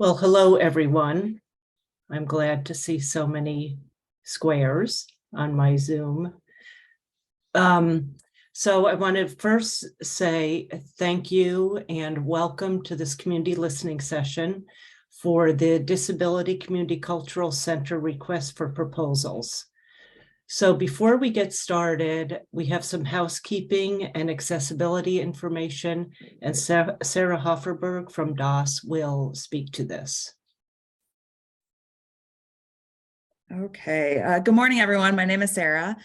Well, hello, everyone. I'm glad to see so many squares on my Zoom. So I want to first say thank you and welcome to this community listening session for the Disability Community Cultural Center request for proposals. So before we get started, we have some housekeeping and accessibility information, and Sara Hofverberg from DOS will speak to this. Okay, good morning, everyone. My name is Sarah.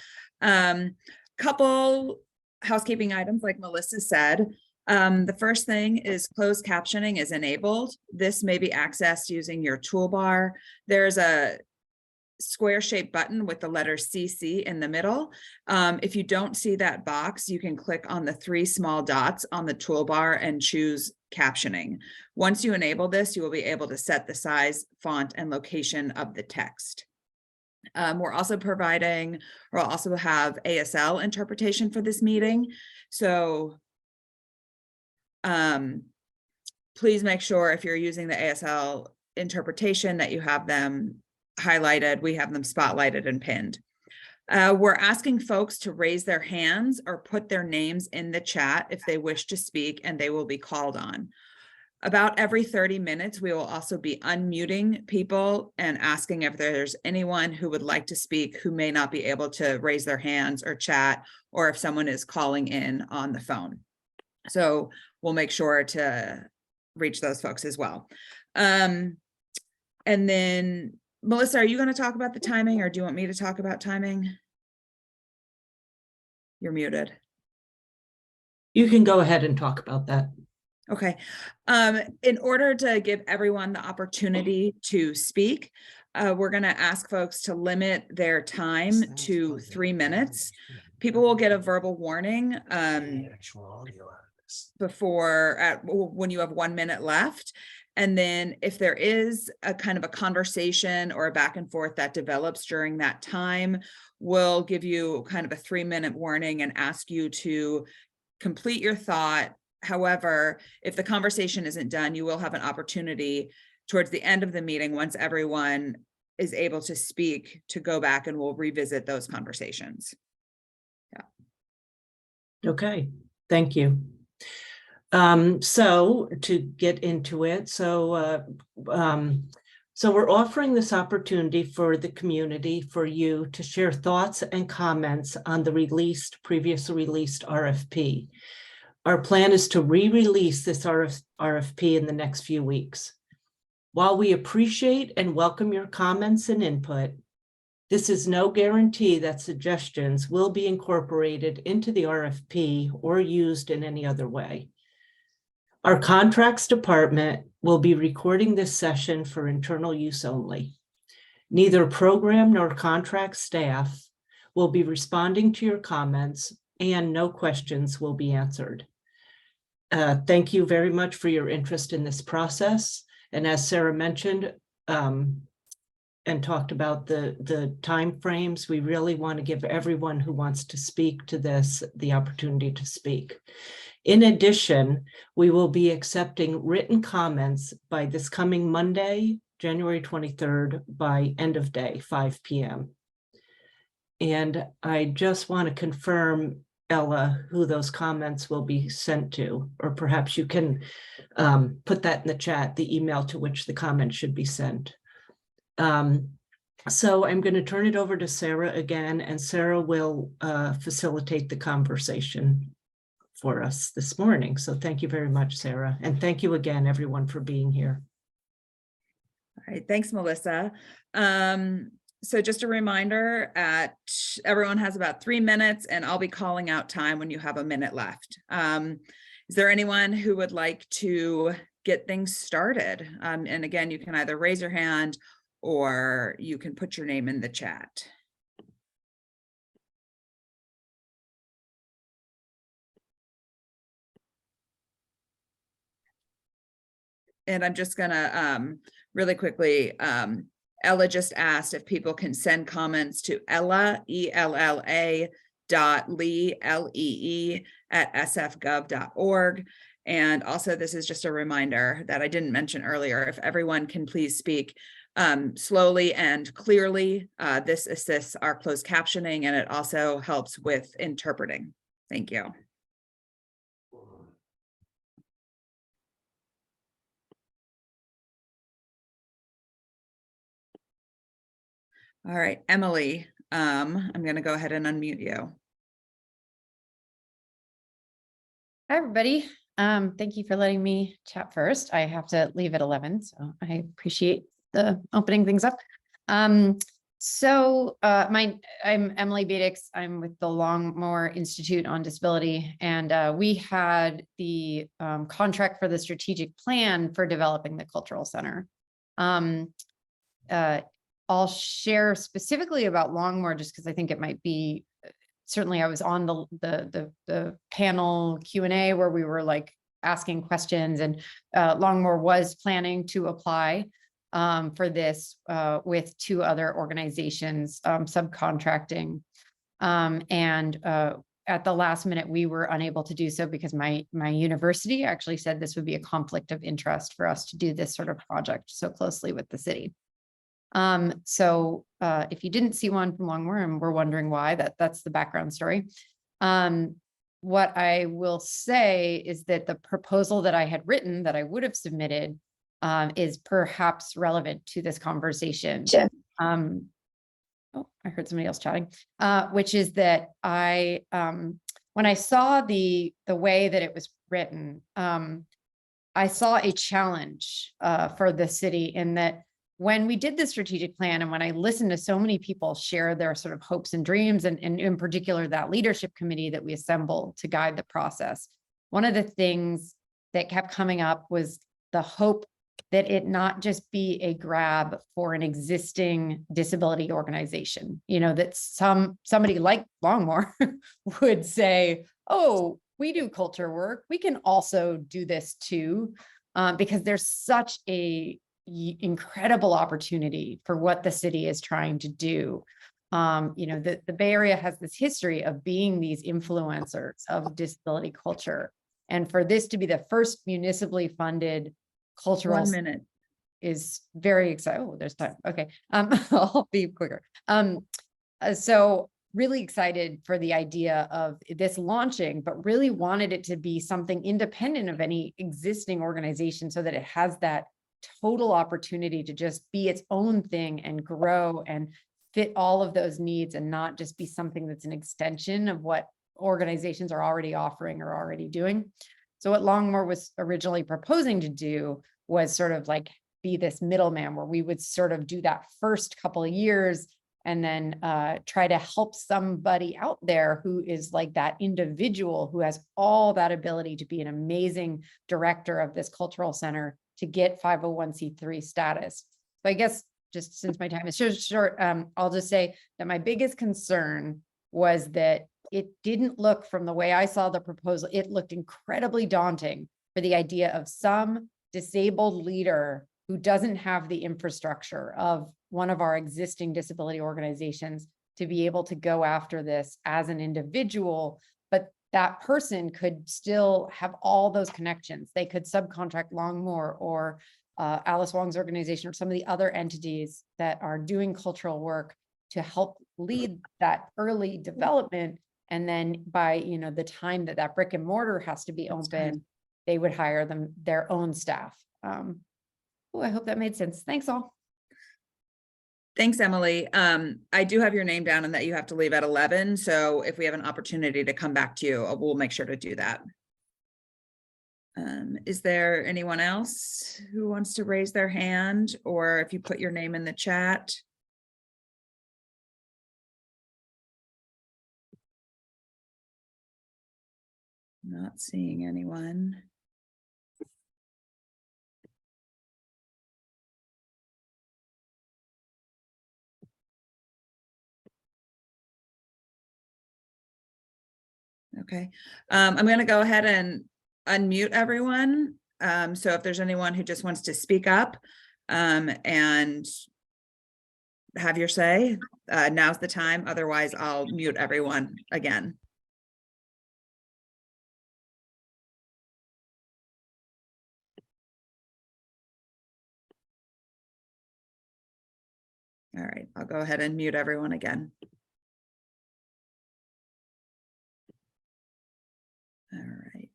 Couple housekeeping items, like Melissa said. The first thing is closed captioning is enabled. This may be accessed using your toolbar. There's a square shaped button with the letter CC in the middle. If you don't see that box, you can click on the 3 small dots on the toolbar and choose captioning. Once you enable this, you will be able to set the size, font, and location of the text. We'll also have ASL interpretation for this meeting. So please make sure if you're using the ASL interpretation that you have them highlighted. We have them spotlighted and pinned. We're asking folks to raise their hands or put their names in the chat if they wish to speak, and they will be called on. About every 30 minutes, we will also be unmuting people and asking if there's anyone who would like to speak who may not be able to raise their hands or chat, or if someone is calling in on the phone. So we'll make sure to reach those folks as well. And then Melissa, are you going to talk about the timing, or do you want me to talk about timing? You're muted. You can go ahead and talk about that. Okay. In order to give everyone the opportunity to speak, we're going to ask folks to limit their time to 3 minutes. People will get a verbal warning when you have 1 minute left. And then if there is a kind of a conversation or a back and forth that develops during that time, we'll give you kind of a 3-minute warning and ask you to complete your thought. However, if the conversation isn't done, you will have an opportunity towards the end of the meeting, once everyone is able to speak, to go back and we'll revisit those conversations. Yeah. Okay, thank you. So to get into it, so we're offering this opportunity for the community, for you to share thoughts and comments on the previously released RFP. Our plan is to re-release this RFP in the next few weeks. While we appreciate and welcome your comments and input, this is no guarantee that suggestions will be incorporated into the RFP or used in any other way. Our contracts department will be recording this session for internal use only. Neither program nor contract staff will be responding to your comments, and no questions will be answered. Thank you very much for your interest in this process. And as Sarah mentioned and talked about the time frames, we really want to give everyone who wants to speak to this the opportunity to speak. In addition, we will be accepting written comments by this coming Monday, January 23rd, by end of day, 5 p.m. And I just want to confirm, Ella, who those comments will be sent to, or perhaps you can put that in the chat, the email to which the comment should be sent. So I'm going to turn it over to Sarah again, and Sarah will facilitate the conversation for us this morning. So thank you very much, Sarah. And thank you again, everyone, for being here. All right, thanks, Melissa. So just a reminder, everyone has about 3 minutes, and I'll be calling out time when you have a minute left. Is there anyone who would like to get things started? And again, you can either raise your hand or you can put your name in the chat. And I'm just gonna really quickly, Ella just asked if people can send comments to Ella, ELLA, .lee, LEE, @sfgov.org. And also, this is just a reminder that I didn't mention earlier, if everyone can please speak slowly and clearly, this assists our closed captioning, and it also helps with interpreting. Thank you. All right, Emily, I'm going to go ahead and unmute you. Hi, everybody. Thank you for letting me chat first. I have to leave at 11, so I appreciate the opening things up. I'm Emily Badix. I'm with the Longmore Institute on Disability, and we had the contract for the strategic plan for developing the cultural center. I'll share specifically about Longmore just because I think it might be. Certainly I was on the panel Q&A where we were like asking questions, and Longmore was planning to apply for this with 2 other organizations subcontracting. At the last minute, we were unable to do so because my university actually said this would be a conflict of interest for us to do this sort of project so closely with the city. If you didn't see one from Longmore and we're wondering why, that's the background story. What I will say is that the proposal that I had written that I would have submitted is perhaps relevant to this conversation. Sure. Oh, I heard somebody else chatting, which is that when I saw the way that it was written, I saw a challenge for the city in that when we did the strategic plan, and when I listened to so many people share their sort of hopes and dreams, and in particular, that leadership committee that we assembled to guide the process, one of the things that kept coming up was the hope that it not just be a grab for an existing disability organization, that somebody like Longmore would say, oh, we do culture work, we can also do this too, because there's such a incredible opportunity for what the city is trying to do. The Bay Area has this history of being these influencers of disability culture. And for this to be the first municipally funded cultural 1 minute is very exciting. Oh, there's time. Okay. I'll be quicker. So really excited for the idea of this launching, but really wanted it to be something independent of any existing organization so that it has that total opportunity to just be its own thing and grow and fit all of those needs, and not just be something that's an extension of what organizations are already offering or already doing. So what Longmore was originally proposing to do was sort of like be this middleman where we would sort of do that first couple of years and then try to help somebody out there who is like that individual who has all that ability to be an amazing director of this cultural center to get 501c3 status. So I guess just since my time is so short, I'll just say that my biggest concern was that it didn't look, from the way I saw the proposal, it looked incredibly daunting for the idea of some disabled leader who doesn't have the infrastructure of one of our existing disability organizations to be able to go after this as an individual, but that person could still have all those connections. They could subcontract Longmore or Alice Wong's organization or some of the other entities that are doing cultural work to help lead that early development. And then by the time that brick and mortar has to be open, they would hire their own staff. I hope that made sense. Thanks all. Thanks, Emily. I do have your name down and that you have to leave at 11. So if we have an opportunity to come back to you, we'll make sure to do that. Is there anyone else who wants to raise their hand, or if you put your name in the chat? Not seeing anyone. Okay, I'm going to go ahead and unmute everyone. So if there's anyone who just wants to speak up and have your say, now's the time. Otherwise, I'll mute everyone again. All right, I'll go ahead and mute everyone again. All right.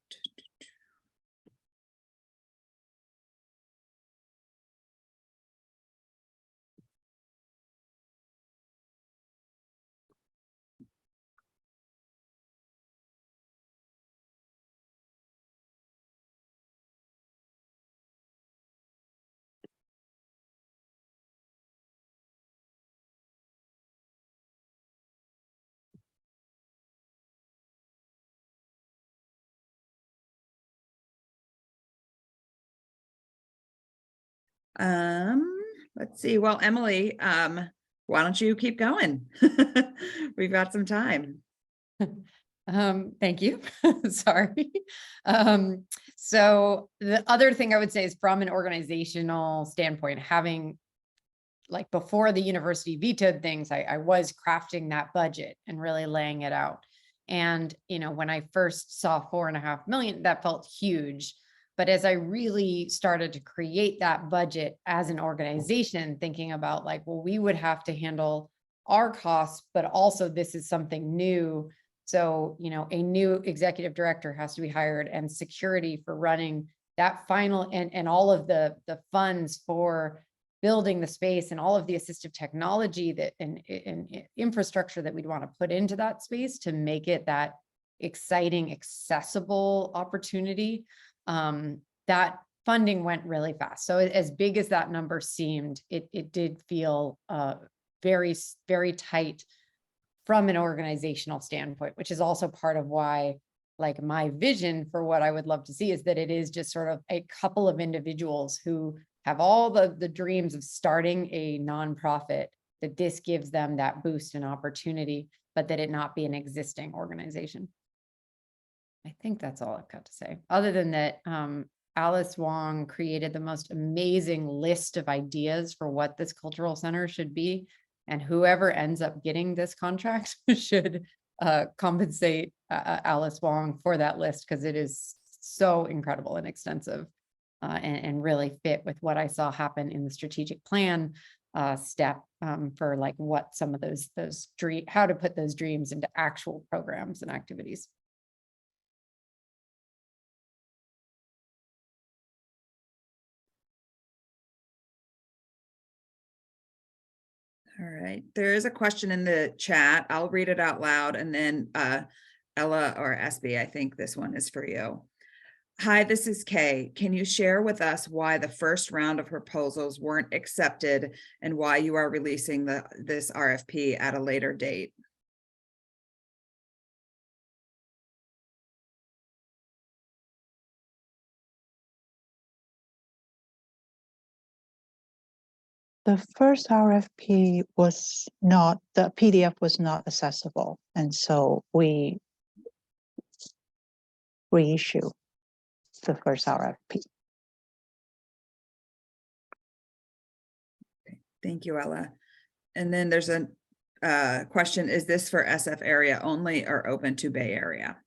Let's see. Well, Emily, why don't you keep going? We've got some time. Thank you. Sorry. So the other thing I would say is from an organizational standpoint, having like before the university vetoed things, I was crafting that budget and really laying it out. And, you know, when I first saw 4.5 million, that felt huge. But as I really started to create that budget as an organization, thinking about like, well, we would have to handle our costs, but also this is something new. So, you know, a new executive director has to be hired and security for running that final and all of the funds for building the space and all of the assistive technology that and infrastructure that we'd want to put into that space to make it that exciting, accessible opportunity. That funding went really fast. So as big as that number seemed, it did feel very, very tight from an organizational standpoint, which is also part of why, like, my vision for what I would love to see is that it is just sort of a couple of individuals who have all the dreams of starting a nonprofit, that this gives them that boost and opportunity, but that it not be an existing organization. I think that's all I've got to say. Other than that, Alice Wong created the most amazing list of ideas for what this cultural center should be. And whoever ends up getting this contract should compensate Alice Wong for that list, because it is so incredible and extensive and really fit with what I saw happen in the strategic plan step for like what some of those how to put those dreams into actual programs and activities. All right, there is a question in the chat. I'll read it out loud, and then Ella or SB, I think this one is for you. Hi, this is Kay. Can you share with us why the first round of proposals weren't accepted and why you are releasing this RFP at a later date? The first RFP was not, the PDF was not accessible. And so we reissue the first RFP. Okay, thank you, Ella. And then there's a question, is this for SF area only or open to Bay Area?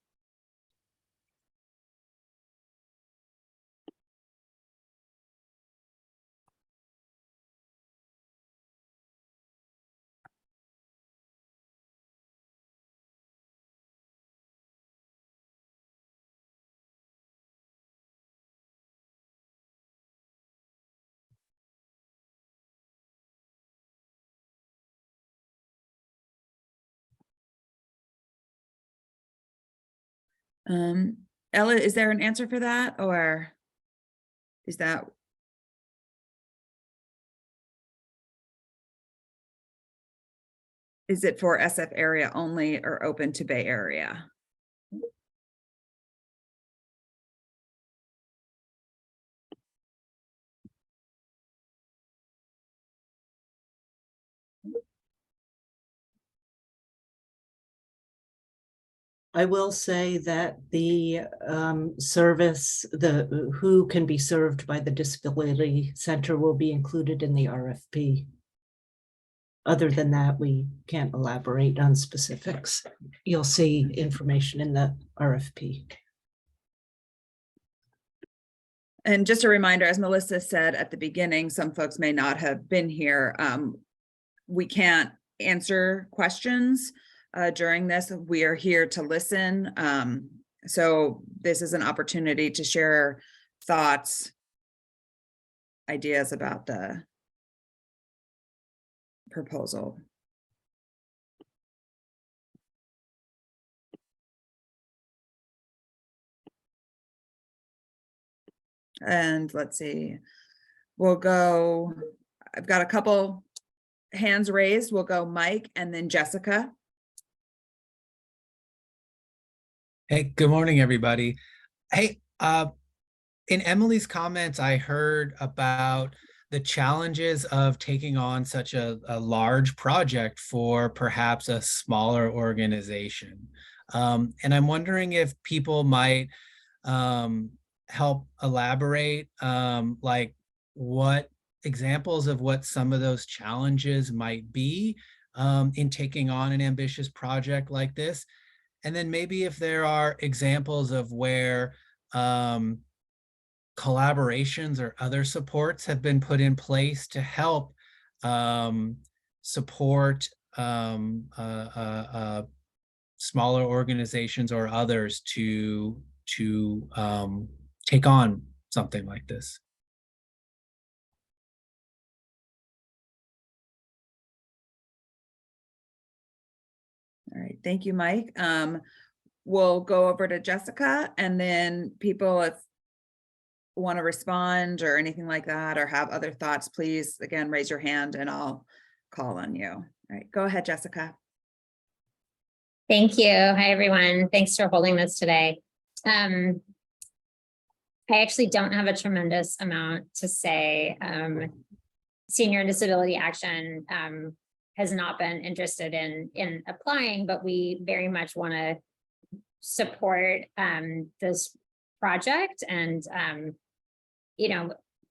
Ella, is there an answer for that, or is that? Is it for SF area only or open to Bay Area? I will say that the service, who can be served by the Disability Center will be included in the RFP. Other than that, we can't elaborate on specifics. You'll see information in the RFP. And just a reminder, as Melissa said at the beginning, some folks may not have been here. we can't answer questions during this. We are here to listen. So this is an opportunity to share thoughts, ideas about the proposal. And let's see, we'll go, I've got a couple hands raised. We'll go Mike and then Jessica. Hey, good morning, everybody. Hey, in Emily's comments, I heard about the challenges of taking on such a large project for perhaps a smaller organization. And I'm wondering if people might help elaborate, like what examples of what some of those challenges might be in taking on an ambitious project like this. And then maybe if there are examples of where collaborations or other supports have been put in place to help support smaller organizations or others to take on something like this. All right, thank you, Mike. We'll go over to Jessica, and then people, if want to respond or anything like that, or have other thoughts, please, again, raise your hand and I'll call on you. All right, go ahead, Jessica. Thank you. Hi, everyone. Thanks for holding this today. I actually don't have a tremendous amount to say. Senior and Disability Action has not been interested in applying, but we very much want to support this project and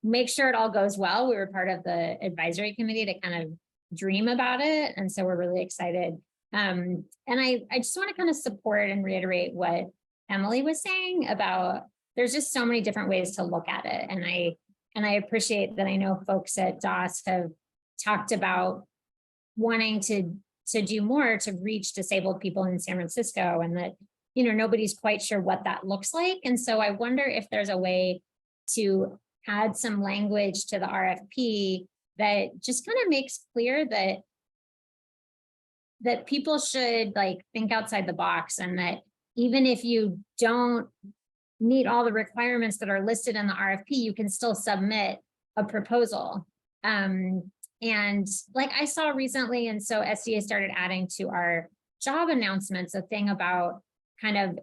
make sure it all goes well. We were part of the advisory committee to kind of dream about it, and so we're really excited. And I just want to kind of support and reiterate what Emily was saying about there's just so many different ways to look at it, and I appreciate that. I know folks at DOS have talked about wanting to do more to reach disabled people in San Francisco, and that nobody's quite sure what that looks like. And so I wonder if there's a way to add some language to the RFP that just kind of makes clear that people should think outside the box, and that even if you don't meet all the requirements that are listed in the RFP, you can still submit a proposal. And I saw recently, and so SDA started adding to our job announcements a thing about kind of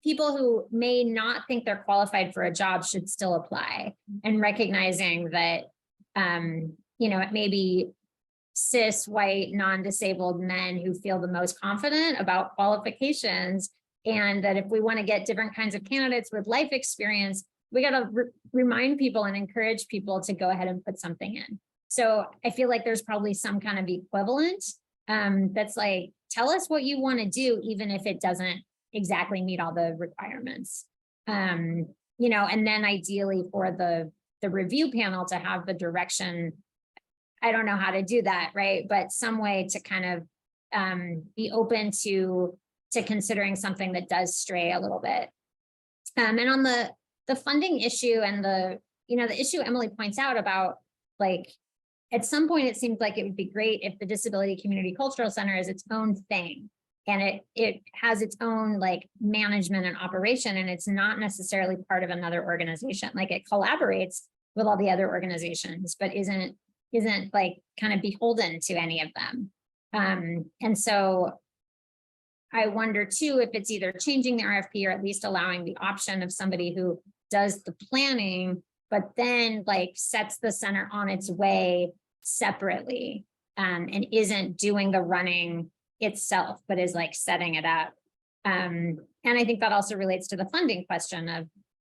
people who may not think they're qualified for a job should still apply, and recognizing that, it may be cis, white, non-disabled men who feel the most confident about qualifications, and that if we want to get different kinds of candidates with life experience, we got to remind people and encourage people to go ahead and put something in. So I feel like there's probably some kind of equivalent that's tell us what you want to do, even if it doesn't exactly meet all the requirements. And then ideally for the review panel to have the direction. I don't know how to do that, right? But some way to kind of be open to considering something that does stray a little bit. And on the funding issue and the issue Emily points out about at some point it seems like it would be great if the Disability Community Cultural Center is its own thing, and it has its own management and operation, and it's not necessarily part of another organization. It collaborates with all the other organizations, but isn't kind of beholden to any of them. And so I wonder too, if it's either changing the RFP or at least allowing the option of somebody who does the planning, but then sets the center on its way separately, and isn't doing the running itself, but is setting it up. And I think that also relates to the funding question of,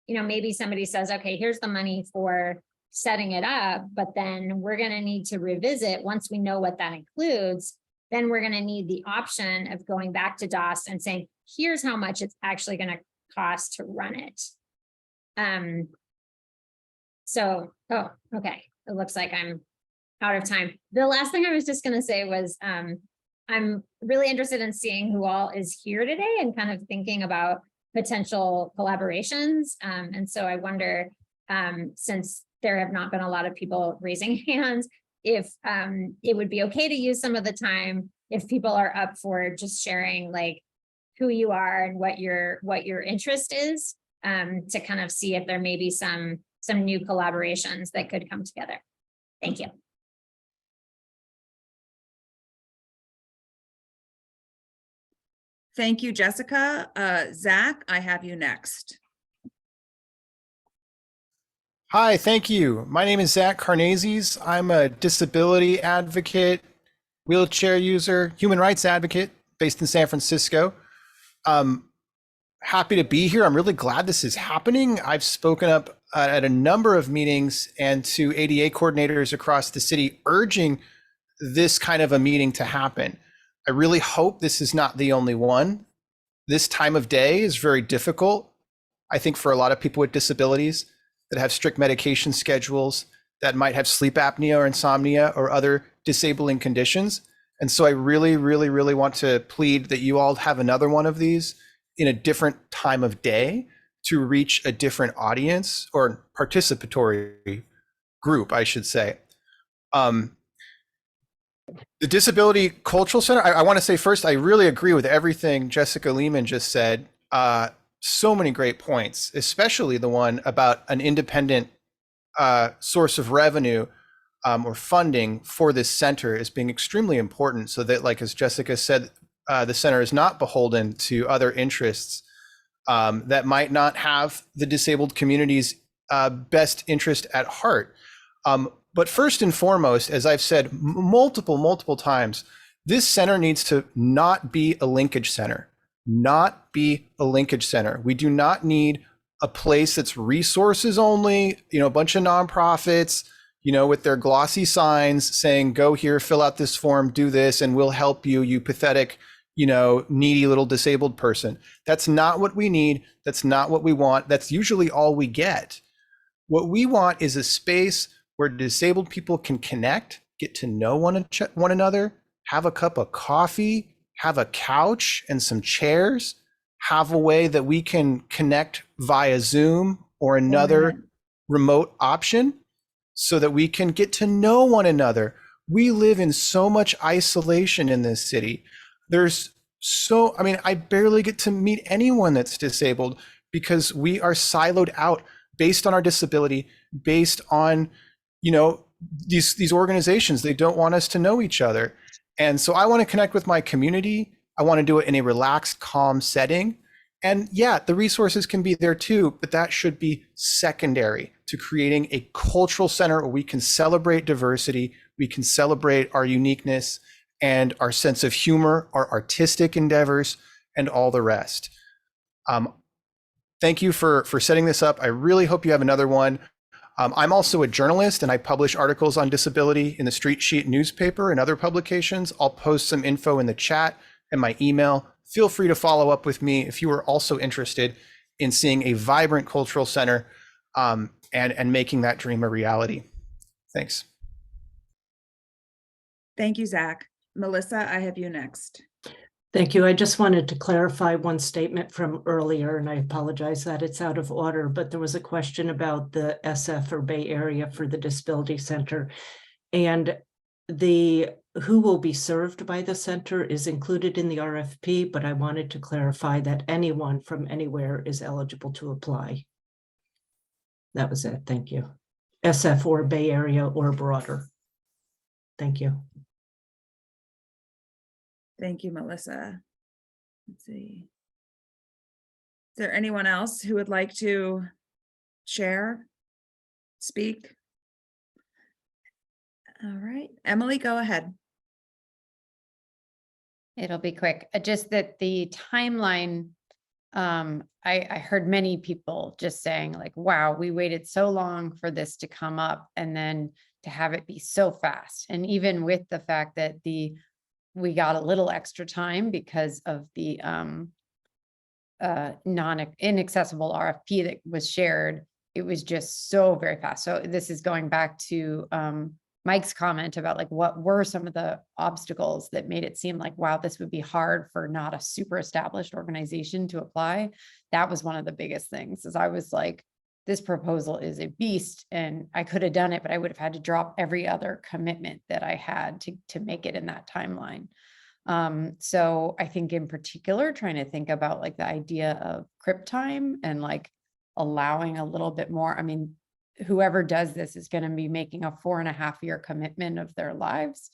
maybe somebody says, okay, here's the money for setting it up, but then we're going to need to revisit once we know what that includes. Then we're going to need the option of going back to DOS and saying, here's how much it's actually going to cost to run it. So, oh, okay. It looks like I'm out of time. The last thing I was just gonna say was, I'm really interested in seeing who all is here today and kind of thinking about potential collaborations. And so I wonder, since there have not been a lot of people raising hands, if it would be okay to use some of the time if people are up for just sharing like who you are and what your interest is, to kind of see if there may be some new collaborations that could come together. Thank you. Thank you, Jessica. Zach, I have you next. Hi, thank you. My name is Zach Carnazes. I'm a disability advocate, wheelchair user, human rights advocate based in San Francisco. Happy to be here. I'm really glad this is happening. I've spoken up at a number of meetings and to ADA coordinators across the city urging this kind of a meeting to happen. I really hope this is not the only one. This time of day is very difficult, I think, for a lot of people with disabilities that have strict medication schedules, that might have sleep apnea or insomnia or other disabling conditions. And so I really, really, really want to plead that you all have another one of these in a different time of day to reach a different audience or participatory group, I should say. The Disability Cultural Center, I want to say first, I really agree with everything Jessica Lehman just said. So many great points, especially the one about an independent source of revenue or funding for this center as being extremely important, so that, like as Jessica said, the center is not beholden to other interests that might not have the disabled community's best interest at heart. But first and foremost, as I've said multiple times, this center needs to not be a linkage center, not be a linkage center. We do not need a place that's resources only, a bunch of nonprofits, with their glossy signs saying, go here, fill out this form, do this, and we'll help you, you pathetic, needy little disabled person. That's not what we need. That's not what we want. That's usually all we get. What we want is a space where disabled people can connect, get to know one another, have a cup of coffee, have a couch and some chairs, have a way that we can connect via Zoom or another remote option so that we can get to know one another. We live in so much isolation in this city. I barely get to meet anyone that's disabled because we are siloed out based on our disability, based on these organizations. They don't want us to know each other. And so I want to connect with my community. I want to do it in a relaxed, calm setting. And yeah, the resources can be there too, but that should be secondary to creating a cultural center where we can celebrate diversity, we can celebrate our uniqueness and our sense of humor, our artistic endeavors, and all the rest. Thank you for setting this up. I really hope you have another one. I'm also a journalist and I publish articles on disability in the Street Sheet newspaper and other publications. I'll post some info in the chat and my email. Feel free to follow up with me if you are also interested in seeing a vibrant cultural center and making that dream a reality. Thanks. Thank you, Zach. Melissa, I have you next. Thank you. I just wanted to clarify one statement from earlier, and I apologize that it's out of order, but there was a question about the SF or Bay Area for the Disability Center. And who will be served by the center is included in the RFP, but I wanted to clarify that anyone from anywhere is eligible to apply. That was it. Thank you. SF or Bay Area or broader. Thank you. Thank you, Melissa. Let's see. Is there anyone else who would like to share, speak? All right, Emily, go ahead. It'll be quick. Just that the timeline, I heard many people just saying like, wow, we waited so long for this to come up and then to have it be so fast. And even with the fact that we got a little extra time because of the inaccessible RFP that was shared, it was just so very fast. So this is going back to Mike's comment about like, what were some of the obstacles that made it seem like, wow, this would be hard for not a super established organization to apply. That was one of the biggest things, is I was like, this proposal is a beast and I could have done it, but I would have had to drop every other commitment that I had to make it in that timeline. So I think in particular, trying to think about like the idea of crib time and like allowing a little bit more. I mean, whoever does this is going to be making a 4.5-year commitment of their lives.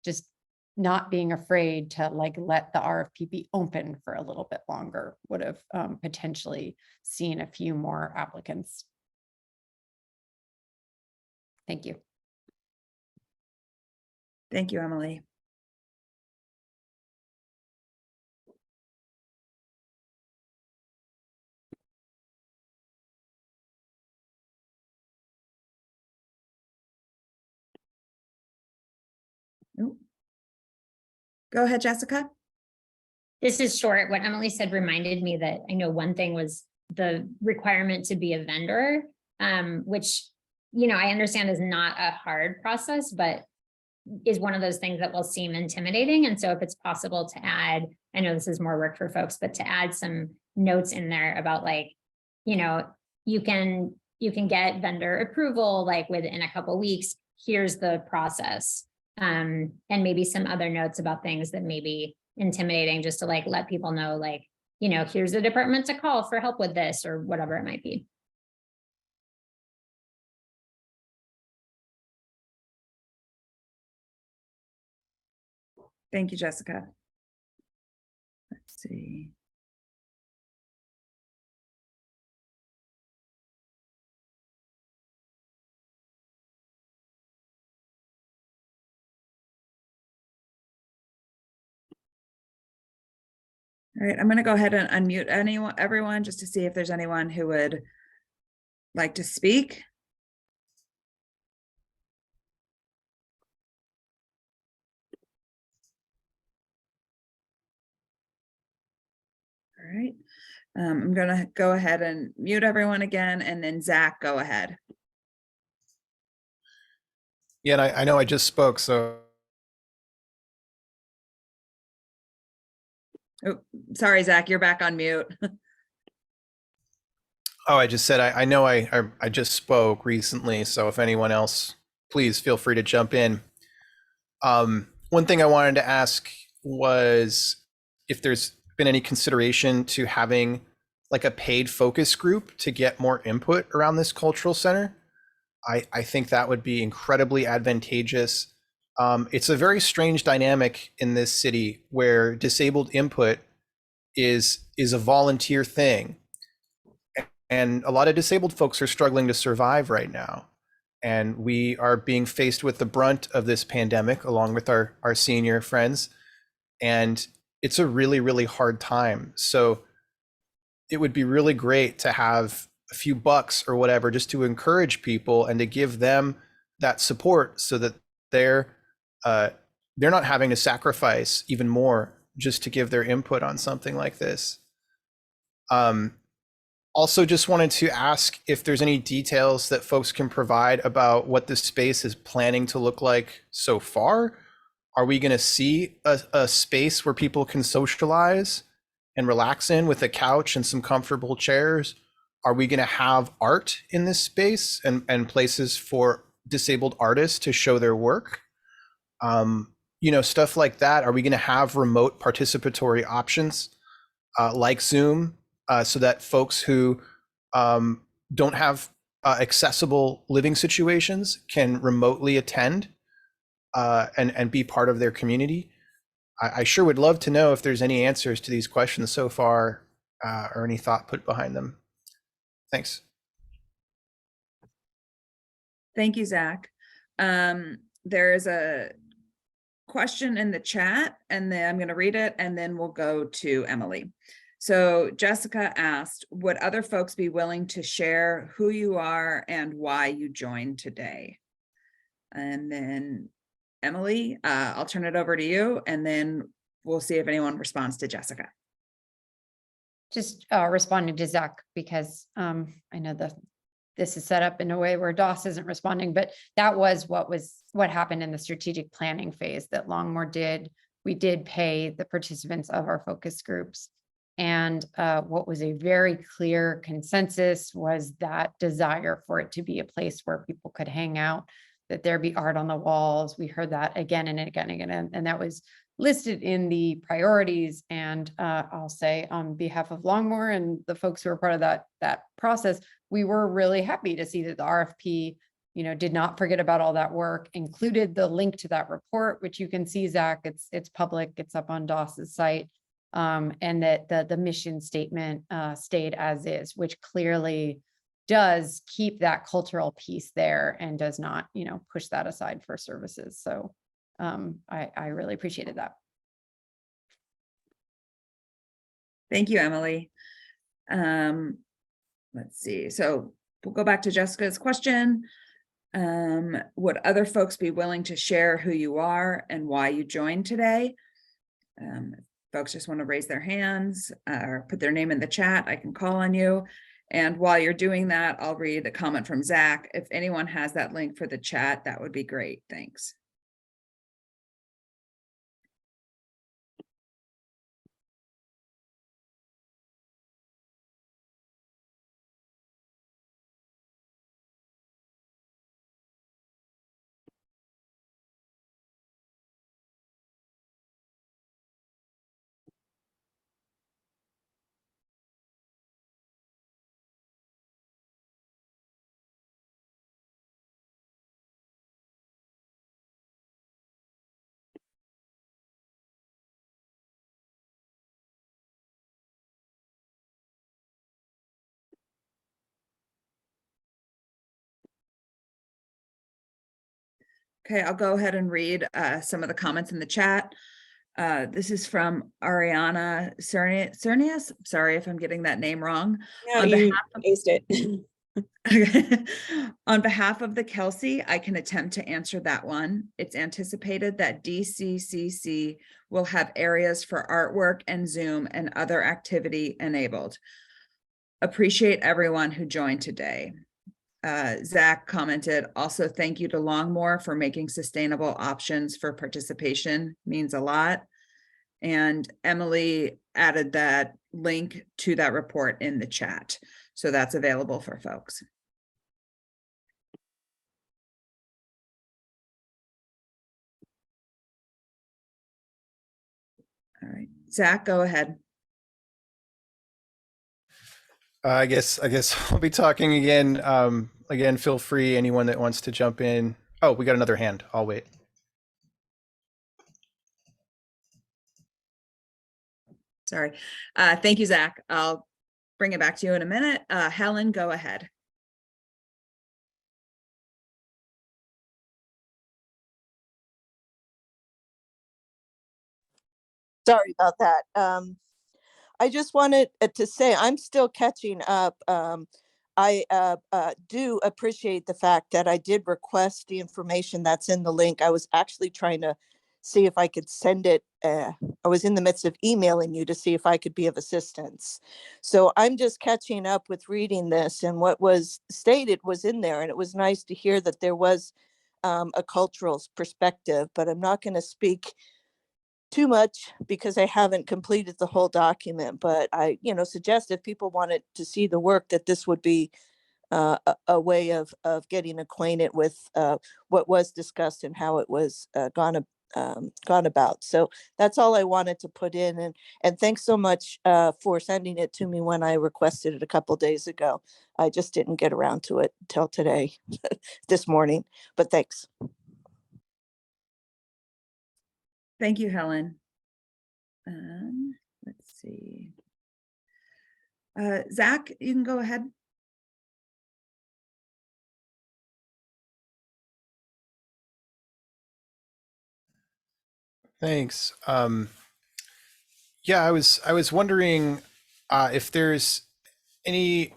Just not being afraid to like let the RFP be open for a little bit longer would have potentially seen a few more applicants. Thank you. Thank you, Emily. Ooh. Go ahead, Jessica. This is short. What Emily said reminded me that I know one thing was the requirement to be a vendor, which, you know, I understand is not a hard process, but is one of those things that will seem intimidating. And so if it's possible to add, I know this is more work for folks, but to add some notes in there about like, you know, you can get vendor approval like within a couple of weeks. Here's the process. And maybe some other notes about things that may be intimidating, just to like let people know, like, you know, here's the department to call for help with this or whatever it might be. Thank you, Jessica. Let's see. All right, I'm going to go ahead and unmute everyone, just to see if there's anyone who would like to speak. All right, I'm going to go ahead and mute everyone again, and then Zach, go ahead. Yeah, and I know I just spoke, so. Oh, sorry, Zach, you're back on mute. Oh, I just said, I know I just spoke recently, so if anyone else, please feel free to jump in. One thing I wanted to ask was if there's been any consideration to having like a paid focus group to get more input around this cultural center. I think that would be incredibly advantageous. It's a very strange dynamic in this city where disabled input is a volunteer thing. And a lot of disabled folks are struggling to survive right now. And we are being faced with the brunt of this pandemic along with our senior friends. And it's a really, really hard time. So it would be really great to have a few bucks or whatever just to encourage people and to give them that support so that they're not having to sacrifice even more just to give their input on something like this. Also just wanted to ask if there's any details that folks can provide about what this space is planning to look like so far. Are we going to see a space where people can socialize and relax in with a couch and some comfortable chairs? Are we going to have art in this space and places for disabled artists to show their work? You know, stuff like that. Are we going to have remote participatory options like Zoom? So that folks who don't have accessible living situations can remotely attend and be part of their community. I sure would love to know if there's any answers to these questions so far or any thought put behind them. Thanks. Thank you, Zach. There's a question in the chat, and then I'm going to read it, and then we'll go to Emily. So Jessica asked, would other folks be willing to share who you are and why you joined today? And then Emily, I'll turn it over to you, and then we'll see if anyone responds to Jessica. Just responding to Zach, because I know this is set up in a way where DOS isn't responding, but that was what was what happened in the strategic planning phase that Longmore did. We did pay the participants of our focus groups. And what was a very clear consensus was that desire for it to be a place where people could hang out, that there be art on the walls. We heard that again and again and again, and that was listed in the priorities. And I'll say on behalf of Longmore and the folks who were part of that process, we were really happy to see that the RFP, did not forget about all that work, included the link to that report, which you can see, Zach, it's public, it's up on DOS's site, and that the mission statement stayed as is, which clearly does keep that cultural piece there and does not, push that aside for services. So I really appreciated that. Thank you, Emily. Let's see. So we'll go back to Jessica's question. Would other folks be willing to share who you are and why you joined today? Folks just want to raise their hands or put their name in the chat, I can call on you. And while you're doing that, I'll read a comment from Zach. If anyone has that link for the chat, that would be great. Thanks. Okay, I'll go ahead and read some of the comments in the chat. This is from Ariana Cernius. Sorry if I'm getting that name wrong. No, you aced it. On behalf of the Kelsey, I can attempt to answer that one. It's anticipated that DCCC will have areas for artwork and Zoom and other activity enabled. Appreciate everyone who joined today. Zach commented, also thank you to Longmore for making sustainable options for participation, means a lot. And Emily added that link to that report in the chat. So that's available for folks. All right, Zach, go ahead. I guess I'll be talking again. Again, feel free, anyone that wants to jump in. Oh, we got another hand. I'll wait. Sorry. Thank you, Zach. I'll bring it back to you in a minute. Helen, go ahead. Sorry about that. I just wanted to say I'm still catching up. I do appreciate the fact that I did request the information that's in the link. I was actually trying to see if I could send it. I was in the midst of emailing you to see if I could be of assistance. So I'm just catching up with reading this, and what was stated was in there, and it was nice to hear that there was a cultural perspective, but I'm not going to speak too much because I haven't completed the whole document. But I, suggest if people wanted to see the work, that this would be a way of getting acquainted with what was discussed and how it was gone about. So that's all I wanted to put in. And thanks so much for sending it to me when I requested it a couple days ago. I just didn't get around to it till today, this morning, but thanks. Thank you, Helen. Let's see. Zach, you can go ahead. Thanks. Yeah, I was wondering if there's any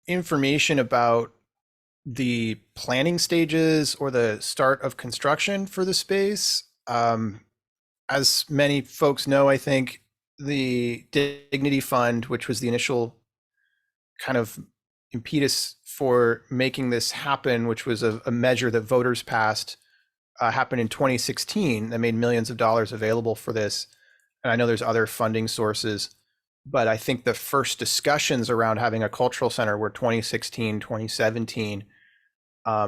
information about the planning stages or the start of construction for the space. As many folks know, I think the Dignity Fund, which was the initial kind of impetus for making this happen, which was a measure that voters passed happened in 2016 that made millions of dollars available for this. And I know there's other funding sources, but I think the first discussions around having a cultural center were 2016, 2017.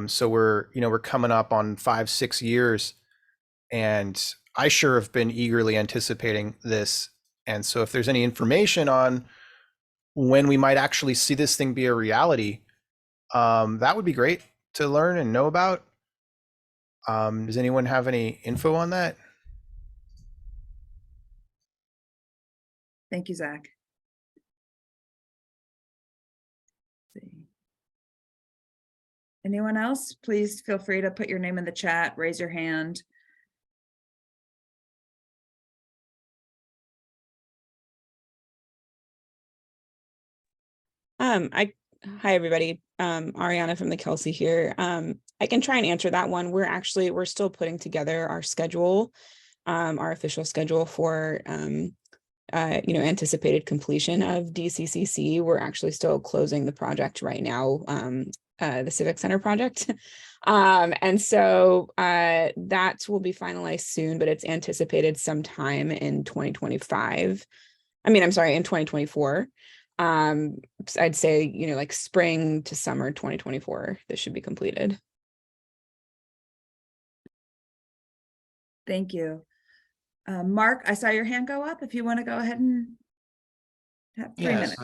So we're coming up on 5-6 years, and I sure have been eagerly anticipating this. And so if there's any information on when we might actually see this thing be a reality, that would be great to learn and know about. Does anyone have any info on that? Thank you, Zach. Let's see. Anyone else? Please feel free to put your name in the chat, raise your hand. Hi, everybody. Ariana from the Kelsey here. I can try and answer that one. We're still putting together our schedule, our official schedule for, anticipated completion of DCCC. We're actually still closing the project right now, the Civic Center project. And so that will be finalized soon, but it's anticipated sometime in 2025. I'm sorry, in 2024. I'd say, like spring to summer 2024, this should be completed. Thank you. Mark, I saw your hand go up. If you want to go ahead and have 3 minutes.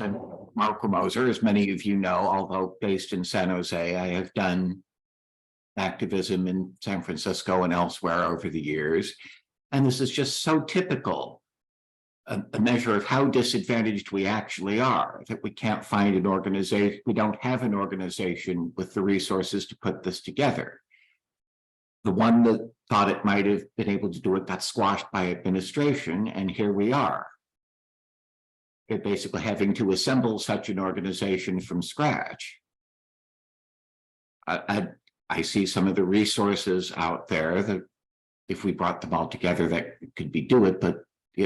I'm Mark Moser. As many of you know, although based in San Jose, I have done activism in San Francisco and elsewhere over the years. And this is just so typical, a measure of how disadvantaged we actually are, that we can't find an organization, we don't have an organization with the resources to put this together. The one that thought it might have been able to do it got squashed by administration, and here we are. They're basically having to assemble such an organization from scratch. I see some of the resources out there that if we brought them all together, that could be do it, but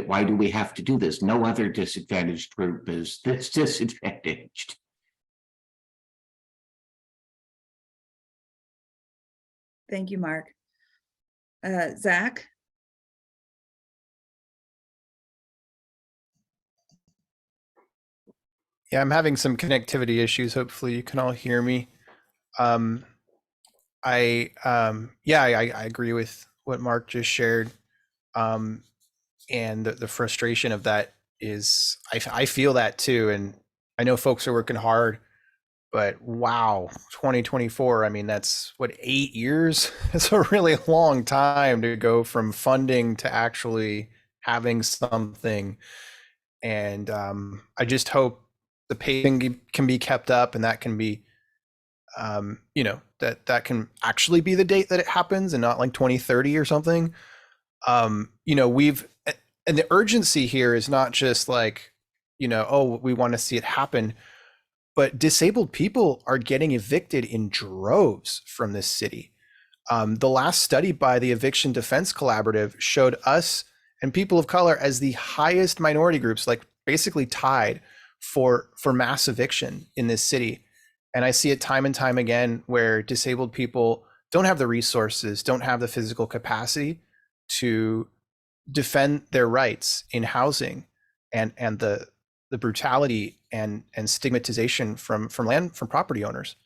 why do we have to do this? No other disadvantaged group is this disadvantaged. Thank you, Mark. Zach? Yeah, I'm having some connectivity issues. Hopefully you can all hear me. I agree with what Mark just shared. And the frustration of that is, I feel that too. And I know folks are working hard, but wow, 2024, that's what, 8 years? It's a really long time to go from funding to actually having something. And I just hope the pacing can be kept up, and that can be, that can actually be the date that it happens and not like 2030 or something. And the urgency here is not just like, oh, we want to see it happen, but disabled people are getting evicted in droves from this city. The last study by the Eviction Defense Collaborative showed us and people of color as the highest minority groups, like basically tied for mass eviction in this city. And I see it time and time again where disabled people don't have the resources, don't have the physical capacity to defend their rights in housing, and the brutality and stigmatization from property owners.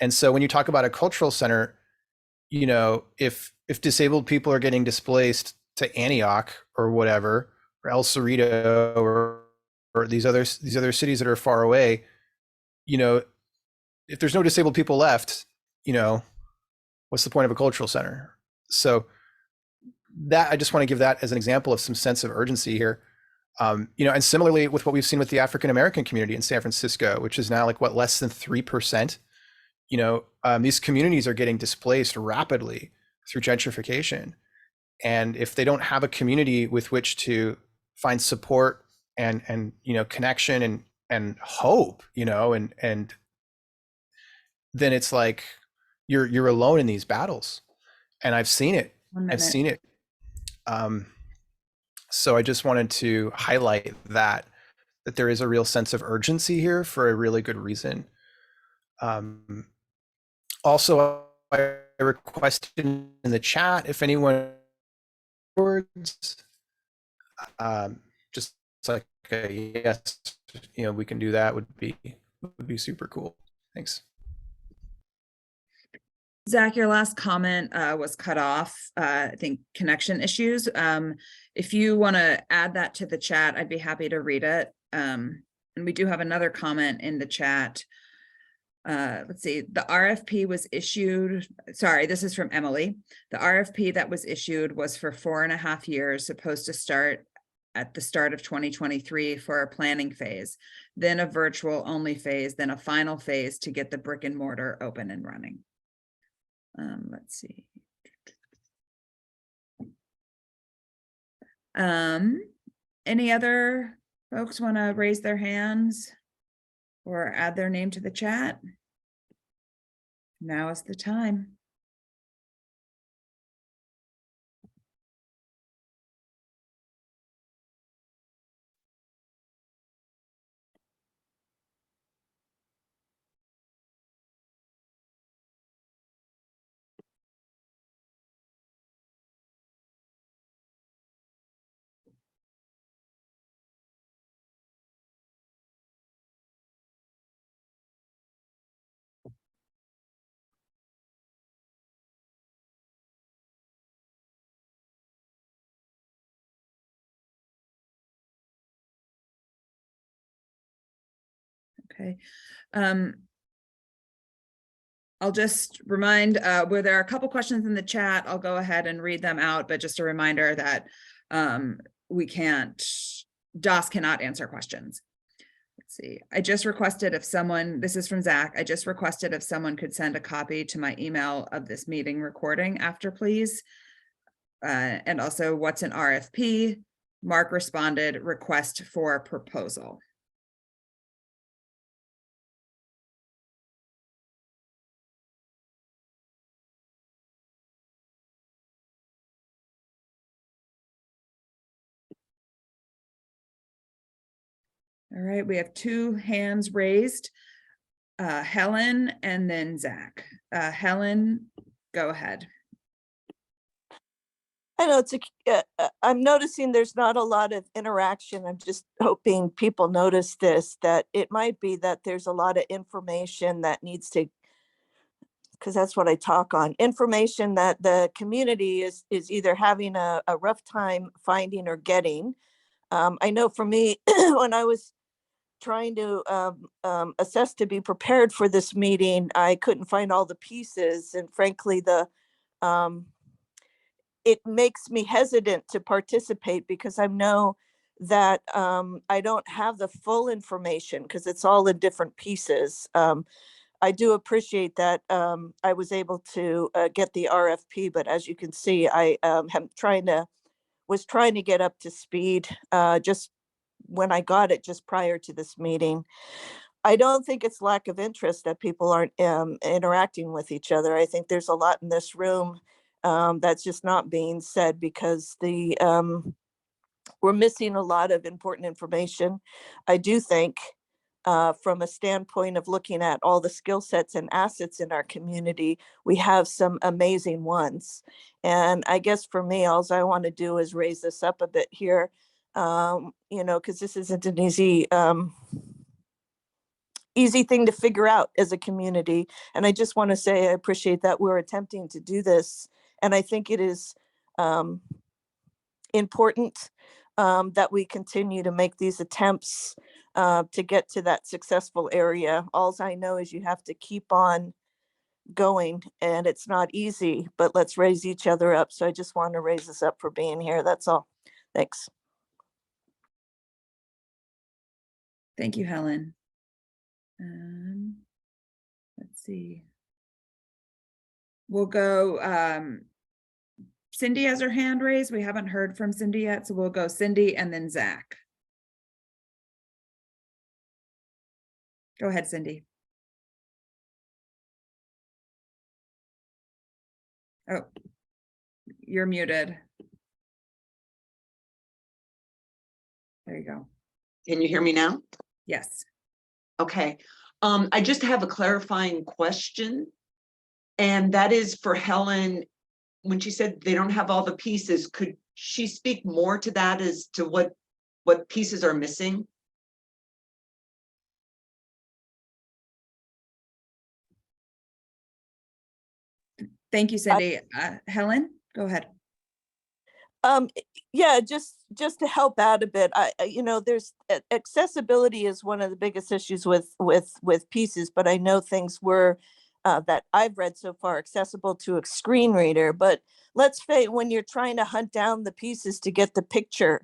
And so when you talk about a cultural center, if disabled people are getting displaced to Antioch or whatever, or El Cerrito or these other cities that are far away, if there's no disabled people left, what's the point of a cultural center? So that, I just want to give that as an example of some sense of urgency here. And similarly with what we've seen with the African-American community in San Francisco, which is now like less than 3%, these communities are getting displaced rapidly through gentrification. And if they don't have a community with which to find support and connection and hope, and then it's like you're alone in these battles. And I've seen it. So I just wanted to highlight that there is a real sense of urgency here for a really good reason. Also, I requested in the chat if anyone words. Just like a yes, we can do that would be super cool. Thanks. Zach, your last comment was cut off. I think connection issues. If you want to add that to the chat, I'd be happy to read it. And we do have another comment in the chat. Let's see, the RFP was issued. Sorry, this is from Emily. The RFP that was issued was for 4.5 years, supposed to start at the start of 2023 for a planning phase, then a virtual only phase, then a final phase to get the brick and mortar open and running. Let's see. Any other folks want to raise their hands or add their name to the chat? Now is the time. Okay. I'll just remind where there are a couple questions in the chat, I'll go ahead and read them out, but just a reminder that DOS cannot answer questions. Let's see, I just requested if someone, this is from Zach, I just requested if someone could send a copy to my email of this meeting recording after, please. And also, what's an RFP? Mark responded, request for a proposal. All right, we have 2 hands raised, Helen and then Zach. Helen, go ahead. I know I'm noticing there's not a lot of interaction. I'm just hoping people notice this, that it might be that there's a lot of information that needs to, because that's what I talk on, information that the community is either having a rough time finding or getting. I know for me, when I was trying to assess to be prepared for this meeting, I couldn't find all the pieces, and frankly, it makes me hesitant to participate because I know that I don't have the full information because it's all in different pieces. I do appreciate that I was able to get the RFP, but as you can see, I was trying to get up to speed just when I got it just prior to this meeting. I don't think it's lack of interest that people aren't interacting with each other. I think there's a lot in this room that's just not being said because we're missing a lot of important information. I do think from a standpoint of looking at all the skill sets and assets in our community, we have some amazing ones. And I guess for me, all I want to do is raise this up a bit here, because this isn't an easy thing to figure out as a community. And I just want to say I appreciate that we're attempting to do this. And I think it is important that we continue to make these attempts to get to that successful area. All I know is you have to keep on going, and it's not easy, but let's raise each other up. So I just want to raise us up for being here. That's all. Thanks. Thank you, Helen. Let's see. We'll go. Cindy has her hand raised. We haven't heard from Cindy yet, so we'll go Cindy and then Zach. Go ahead, Cindy. Oh, you're muted. There you go. Can you hear me now? Yes. Okay. I just have a clarifying question. And that is for Helen. When she said they don't have all the pieces, could she speak more to that as to what pieces are missing? Thank you, Cindy. Helen, go ahead. Yeah, just to help out a bit, there's accessibility is one of the biggest issues with pieces, but I know things were that I've read so far accessible to a screen reader. But let's say when you're trying to hunt down the pieces to get the picture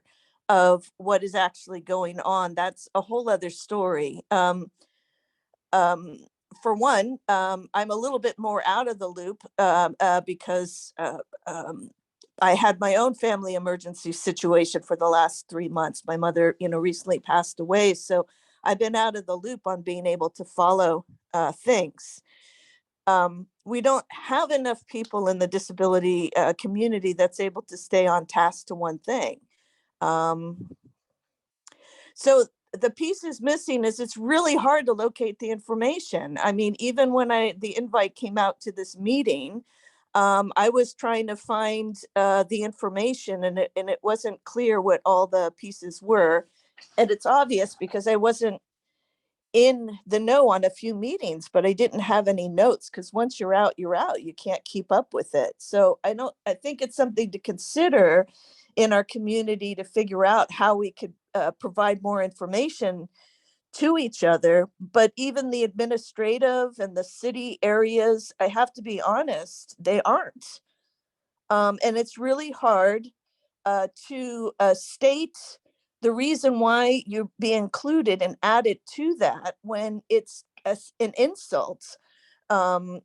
of what is actually going on, that's a whole other story. For one, I'm a little bit more out of the loop because I had my own family emergency situation for the last 3 months. My mother, recently passed away. So I've been out of the loop on being able to follow things. We don't have enough people in the disability community that's able to stay on task to one thing. So the piece is missing is it's really hard to locate the information. I mean, even when the invite came out to this meeting, I was trying to find the information and it wasn't clear what all the pieces were. And it's obvious because I wasn't in the know on a few meetings, but I didn't have any notes because once you're out, you're out. You can't keep up with it. So I think it's something to consider in our community to figure out how we could provide more information to each other. But even the administrative and the city areas, I have to be honest, they aren't. And it's really hard to state the reason why you be included and added to that when it's an insult. When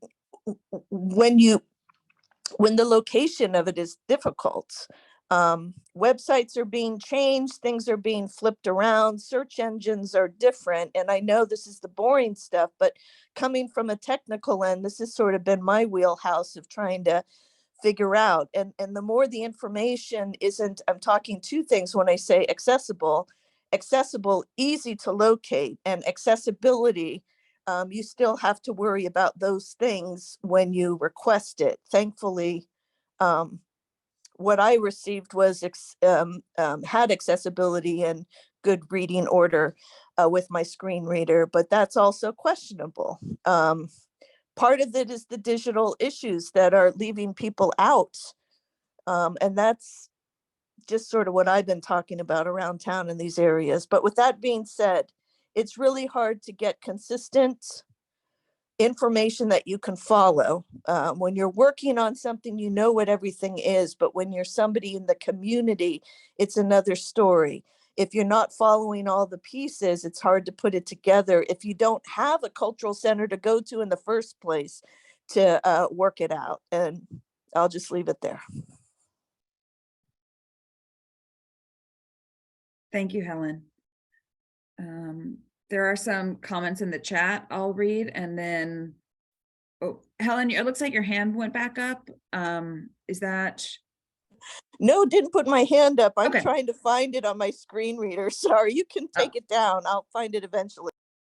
the location of it is difficult. Websites are being changed, things are being flipped around, search engines are different. And I know this is the boring stuff, but coming from a technical end, this has sort of been my wheelhouse of trying to figure out. And the more the information isn't, I'm talking two things when I say accessible, easy to locate, and accessibility. You still have to worry about those things when you request it. Thankfully, what I received was had accessibility and good reading order with my screen reader, but that's also questionable. Part of it is the digital issues that are leaving people out. And that's just sort of what I've been talking about around town in these areas. But with that being said, it's really hard to get consistent information that you can follow. When you're working on something, you know what everything is, but when you're somebody in the community, it's another story. If you're not following all the pieces, it's hard to put it together if you don't have a cultural center to go to in the first place to work it out. And I'll just leave it there. Thank you, Helen. There are some comments in the chat I'll read, and then, oh, Helen, it looks like your hand went back up. Is that? No, didn't put my hand up. I'm Okay. trying to find it on my screen reader. Sorry, you can take it down. I'll find it eventually.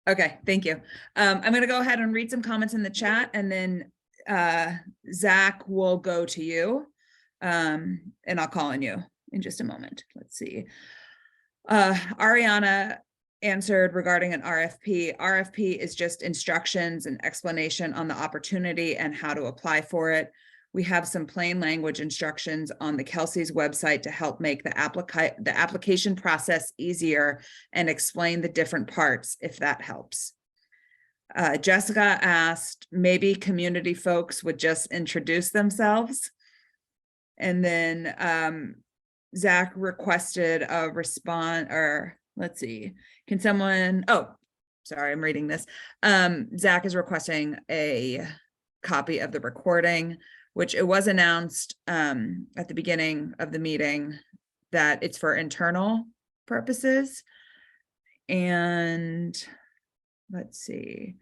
Okay, thank you. I'm going to go ahead and read some comments in the chat, and then Zach will go to you, and I'll call on you in just a moment. Let's see. Ariana answered regarding an RFP. RFP is just instructions and explanation on the opportunity and how to apply for it. We have some plain language instructions on the Kelsey's website to help make the application process easier and explain the different parts, if that helps. Jessica asked, maybe community folks would just introduce themselves. And then Zach requested a response, or let's see, can someone, oh, sorry, I'm reading this. Zach is requesting a copy of the recording, which it was announced at the beginning of the meeting that it's for internal purposes. And let's see.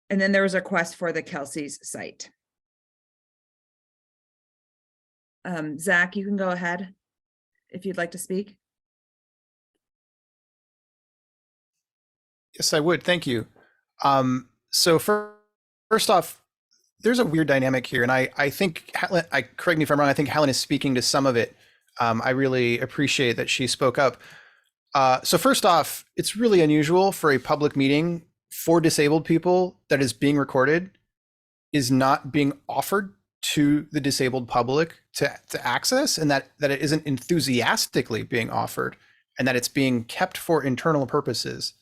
And then there was a request for the Kelsey's site. Zach, you can go ahead if you'd like to speak. Yes, I would. Thank you. So first off, there's a weird dynamic here, and I think Helen, correct me if I'm wrong, I think Helen is speaking to some of it. I really appreciate that she spoke up. So first off, it's really unusual for a public meeting for disabled people that is being recorded is not being offered to the disabled public to access, and that it isn't enthusiastically being offered, and that it's being kept for internal purposes.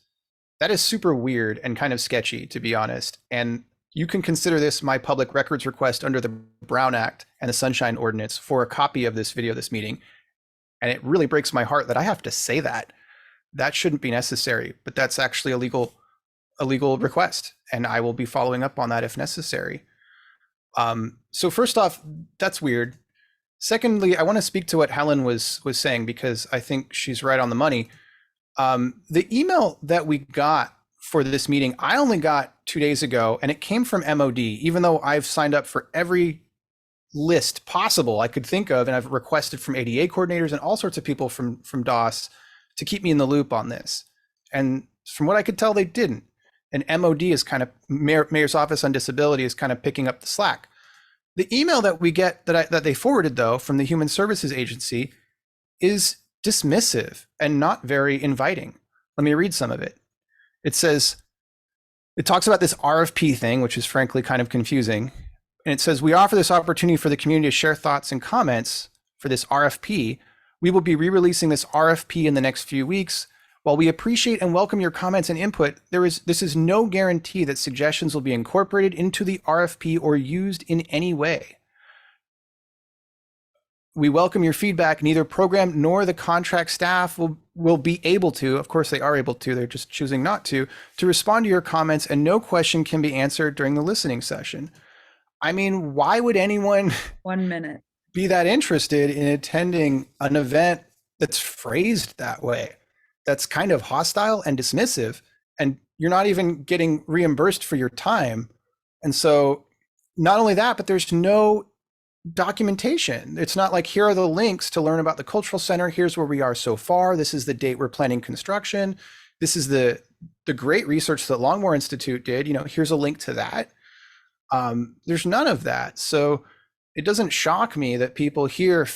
That is super weird and kind of sketchy, to be honest. And you can consider this my public records request under the Brown Act and the Sunshine Ordinance for a copy of this video, this meeting. And it really breaks my heart that I have to say that. That shouldn't be necessary, but that's actually a legal request, and I will be following up on that if necessary. So first off, that's weird. Secondly, I want to speak to what Helen was saying, because I think she's right on the money. The email that we got for this meeting, I only got 2 days ago, and it came from MOD, even though I've signed up for every list possible I could think of, and I've requested from ADA coordinators and all sorts of people from DOS to keep me in the loop on this. And from what I could tell, they didn't. And MOD is kind of, Mayor's Office on Disability is kind of picking up the slack. The email that we get that they forwarded, though, from the Human Services Agency is dismissive and not very inviting. Let me read some of it. It says, it talks about this RFP thing, which is frankly kind of confusing. And it says, we offer this opportunity for the community to share thoughts and comments for this RFP. We will be re-releasing this RFP in the next few weeks. While we appreciate and welcome your comments and input, this is no guarantee that suggestions will be incorporated into the RFP or used in any way. We welcome your feedback. Neither program nor the contract staff will be able to, of course they are able to, they're just choosing not to respond to your comments, and no question can be answered during the listening session. I mean, why would anyone 1 minute be that interested in attending an event that's phrased that way? That's kind of hostile and dismissive, and you're not even getting reimbursed for your time. And so not only that, but there's no documentation. It's not like, here are the links to learn about the cultural center. Here's where we are so far. This is the date we're planning construction. This is the great research that Longmore Institute did. Here's a link to that. There's none of that. So it doesn't shock me that people here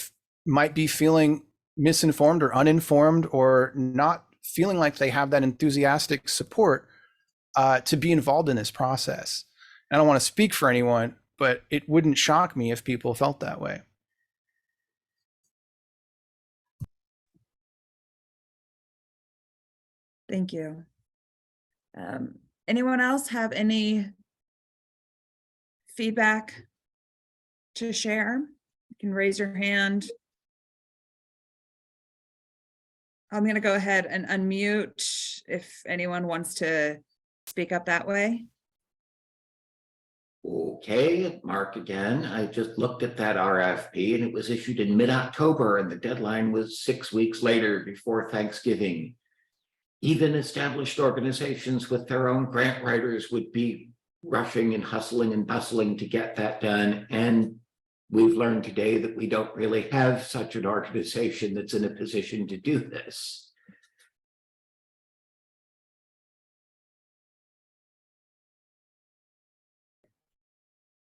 might be feeling misinformed or uninformed, or not feeling like they have that enthusiastic support to be involved in this process. I don't want to speak for anyone, but it wouldn't shock me if people felt that way. Thank you. Anyone else have any feedback to share? You can raise your hand. I'm going to go ahead and unmute if anyone wants to speak up that way. Okay, Mark again. I just looked at that RFP and it was issued in mid-October, and the deadline was 6 weeks later, before Thanksgiving. Even established organizations with their own grant writers would be rushing and hustling and bustling to get that done. And we've learned today that we don't really have such an organization that's in a position to do this.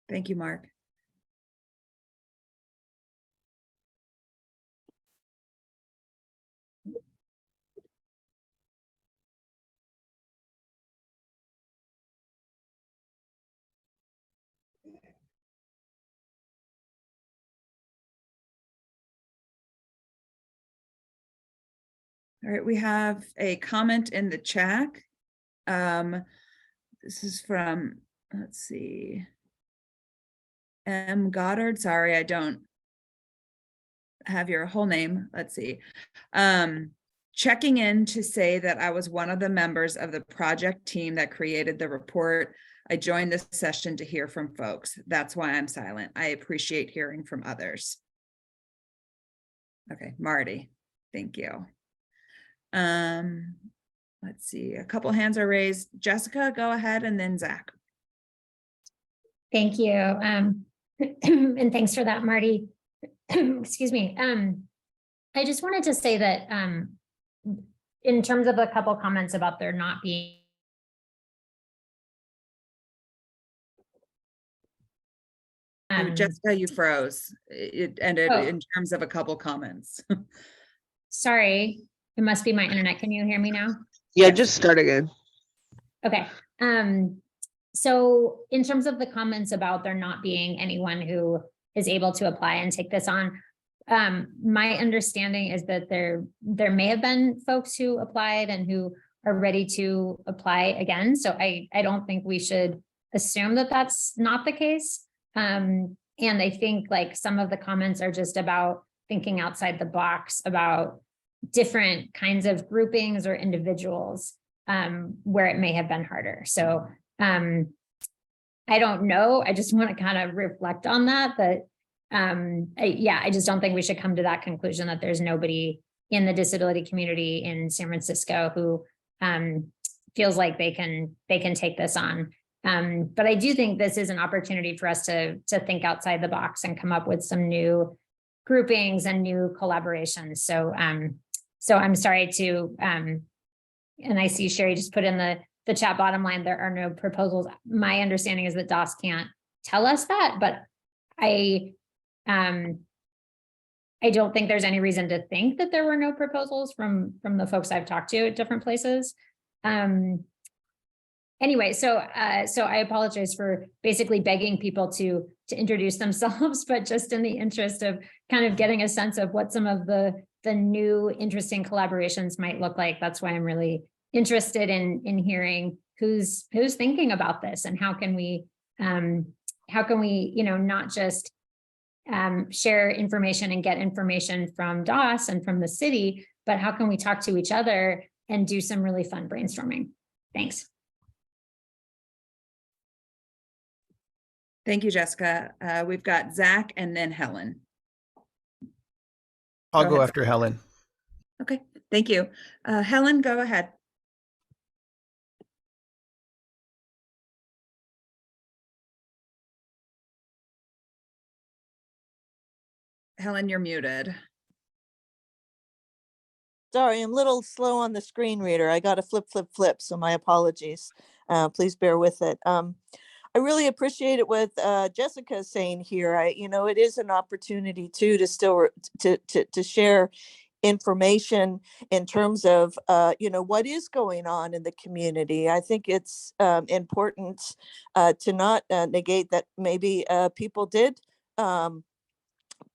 Thank you, Mark. All right, we have a comment in the chat. This is from, let's see, M. Goddard. Sorry, I don't have your whole name. Let's see. Checking in to say that I was one of the members of the project team that created the report. I joined this session to hear from folks. That's why I'm silent. I appreciate hearing from others. Okay, Marty, thank you. Let's see, a couple hands are raised. Jessica, go ahead, and then Zach. Thank you. And thanks for that, Marty. Excuse me. I just wanted to say that in terms of a couple comments about there not being Jessica, you froze. It ended Oh. in terms of a couple comments. Sorry, it must be my internet. Can you hear me now? Yeah, just start again. Okay. So in terms of the comments about there not being anyone who is able to apply and take this on, my understanding is that there may have been folks who applied and who are ready to apply again. So I don't think we should assume that that's not the case. And I think like some of the comments are just about thinking outside the box about different kinds of groupings or individuals where it may have been harder. So I don't know. I just want to kind of reflect on that, I just don't think we should come to that conclusion that there's nobody in the disability community in San Francisco who feels like they can take this on. But I do think this is an opportunity for us to think outside the box and come up with some new groupings and new collaborations. So I'm sorry to, and I see Sherry just put in the chat bottom line, there are no proposals. My understanding is that DOS can't tell us that, but I don't think there's any reason to think that there were no proposals from the folks I've talked to at different places. Anyway, so I apologize for basically begging people to introduce themselves, but just in the interest of kind of getting a sense of what some of the new interesting collaborations might look like. That's why I'm really interested in hearing who's thinking about this and how can we not just share information and get information from DOS and from the city, but how can we talk to each other and do some really fun brainstorming? Thanks. Thank you, Jessica. We've got Zach and then Helen. I'll Go go ahead. after Helen. Okay, thank you. Helen, go ahead. Helen, you're muted. Sorry, I'm a little slow on the screen reader. I got a flip, so my apologies. Please bear with it. I really appreciate it what Jessica is saying here. It is an opportunity too to still to share information in terms of what is going on in the community. I think it's important to not negate that maybe people did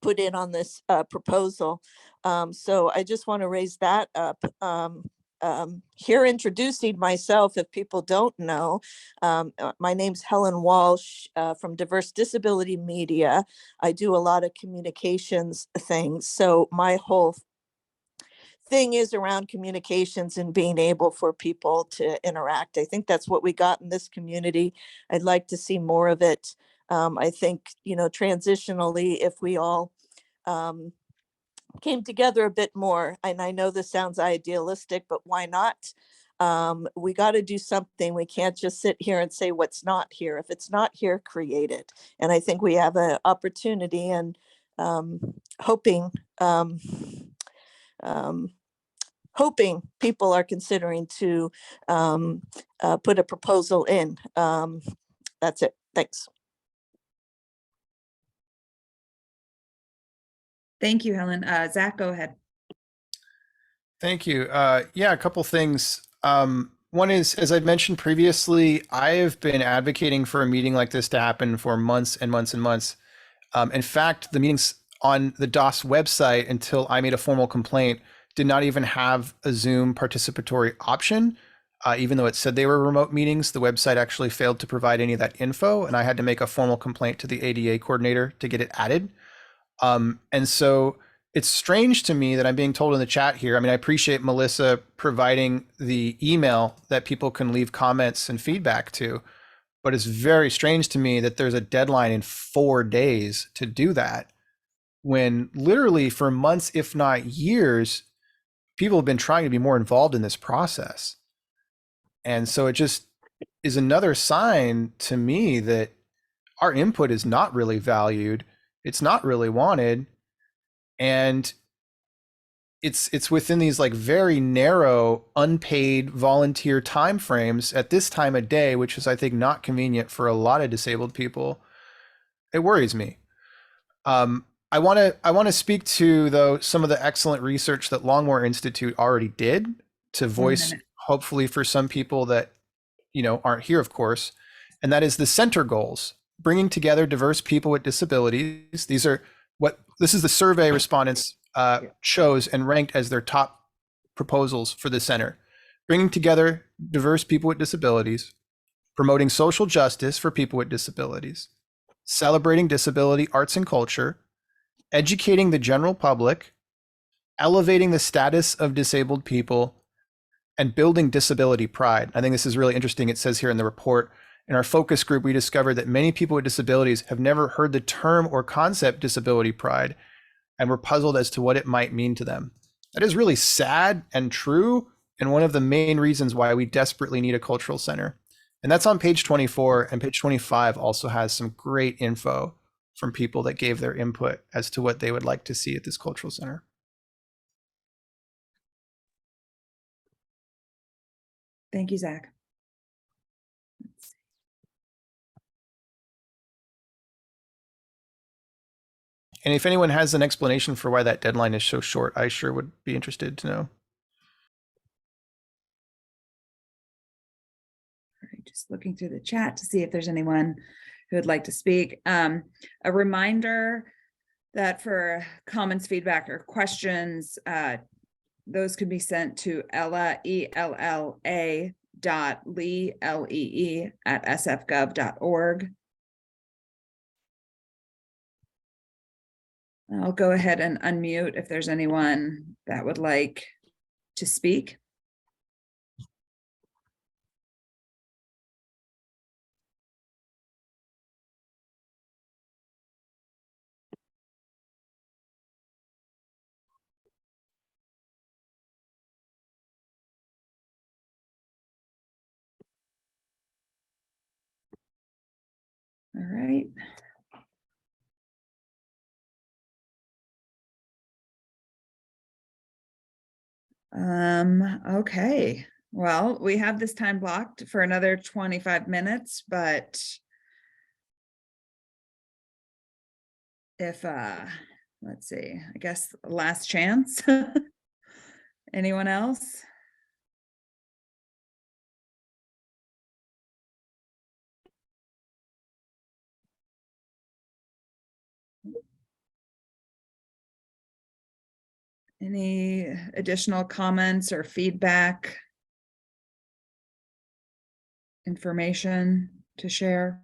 put in on this proposal. So I just want to raise that up. Here introducing myself, if people don't know, my name's Helen Walsh from Diverse Disability Media. I do a lot of communications things. So my whole thing is around communications and being able for people to interact. I think that's what we got in this community. I'd like to see more of it. I think, transitionally, if we all came together a bit more, and I know this sounds idealistic, but why not? We got to do something. We can't just sit here and say what's not here. If it's not here, create it. And I think we have an opportunity, and hoping people are considering to put a proposal in. That's it. Thanks. Thank you, Helen. Zach, go ahead. Thank you. Yeah, a couple things. One is, as I've mentioned previously, I have been advocating for a meeting like this to happen for months and months and months. In fact, the meetings on the DOS website, until I made a formal complaint, did not even have a Zoom participatory option. Even though it said they were remote meetings, the website actually failed to provide any of that info, and I had to make a formal complaint to the ADA coordinator to get it added. And so it's strange to me that I'm being told in the chat here. I mean, I appreciate Melissa providing the email that people can leave comments and feedback to, but it's very strange to me that there's a deadline in 4 days to do that, when literally for months, if not years, people have been trying to be more involved in this process. And so it just is another sign to me that our input is not really valued. It's not really wanted. And it's within these like very narrow, unpaid volunteer timeframes at this time of day, which is, I think, not convenient for a lot of disabled people. It worries me. I want to speak to, though, some of the excellent research that Longmore Institute already did to voice, minute. hopefully for some people that, aren't here, of course, and that is the center goals, bringing together diverse people with disabilities. This is the survey respondents chose and ranked as their top proposals for the center. Bringing together diverse people with disabilities, promoting social justice for people with disabilities, celebrating disability arts and culture, educating the general public, elevating the status of disabled people, and building disability pride. I think this is really interesting. It says here in the report, in our focus group, we discovered that many people with disabilities have never heard the term or concept disability pride and were puzzled as to what it might mean to them. That is really sad and true, and one of the main reasons why we desperately need a cultural center. And that's on page 24, and page 25 also has some great info from people that gave their input as to what they would like to see at this cultural center. Thank you, Zach. And if anyone has an explanation for why that deadline is so short, I sure would be interested to know. All right, just looking through the chat to see if there's anyone who would like to speak. A reminder that for comments, feedback, or questions, those could be sent to Ella, ELLA .lee, LEE @sfgov.org. I'll go ahead and unmute if there's anyone that would like to speak. All right. Okay. Well, we have this time blocked for another 25 minutes, but if, let's see, I guess last chance. Anyone else? Any additional comments or feedback? Information to share?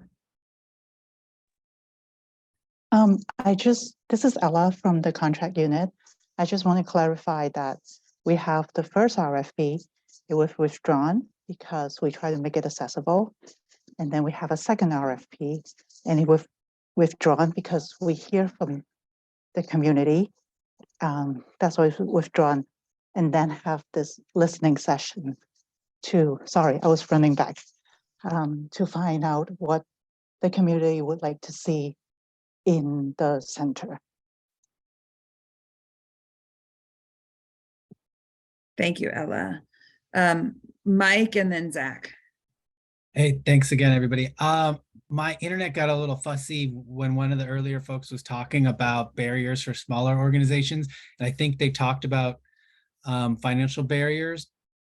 This is Ella from the contract unit. I just want to clarify that we have the first RFP, it was withdrawn because we try to make it accessible. And then we have a second RFP and it was withdrawn because we hear from the community. That's why it's withdrawn. And then have this listening session sorry, I was running back, to find out what the community would like to see in the center. Thank you, Ella. Mike and then Zach. Hey, thanks again, everybody. My internet got a little fussy when one of the earlier folks was talking about barriers for smaller organizations. And I think they talked about financial barriers.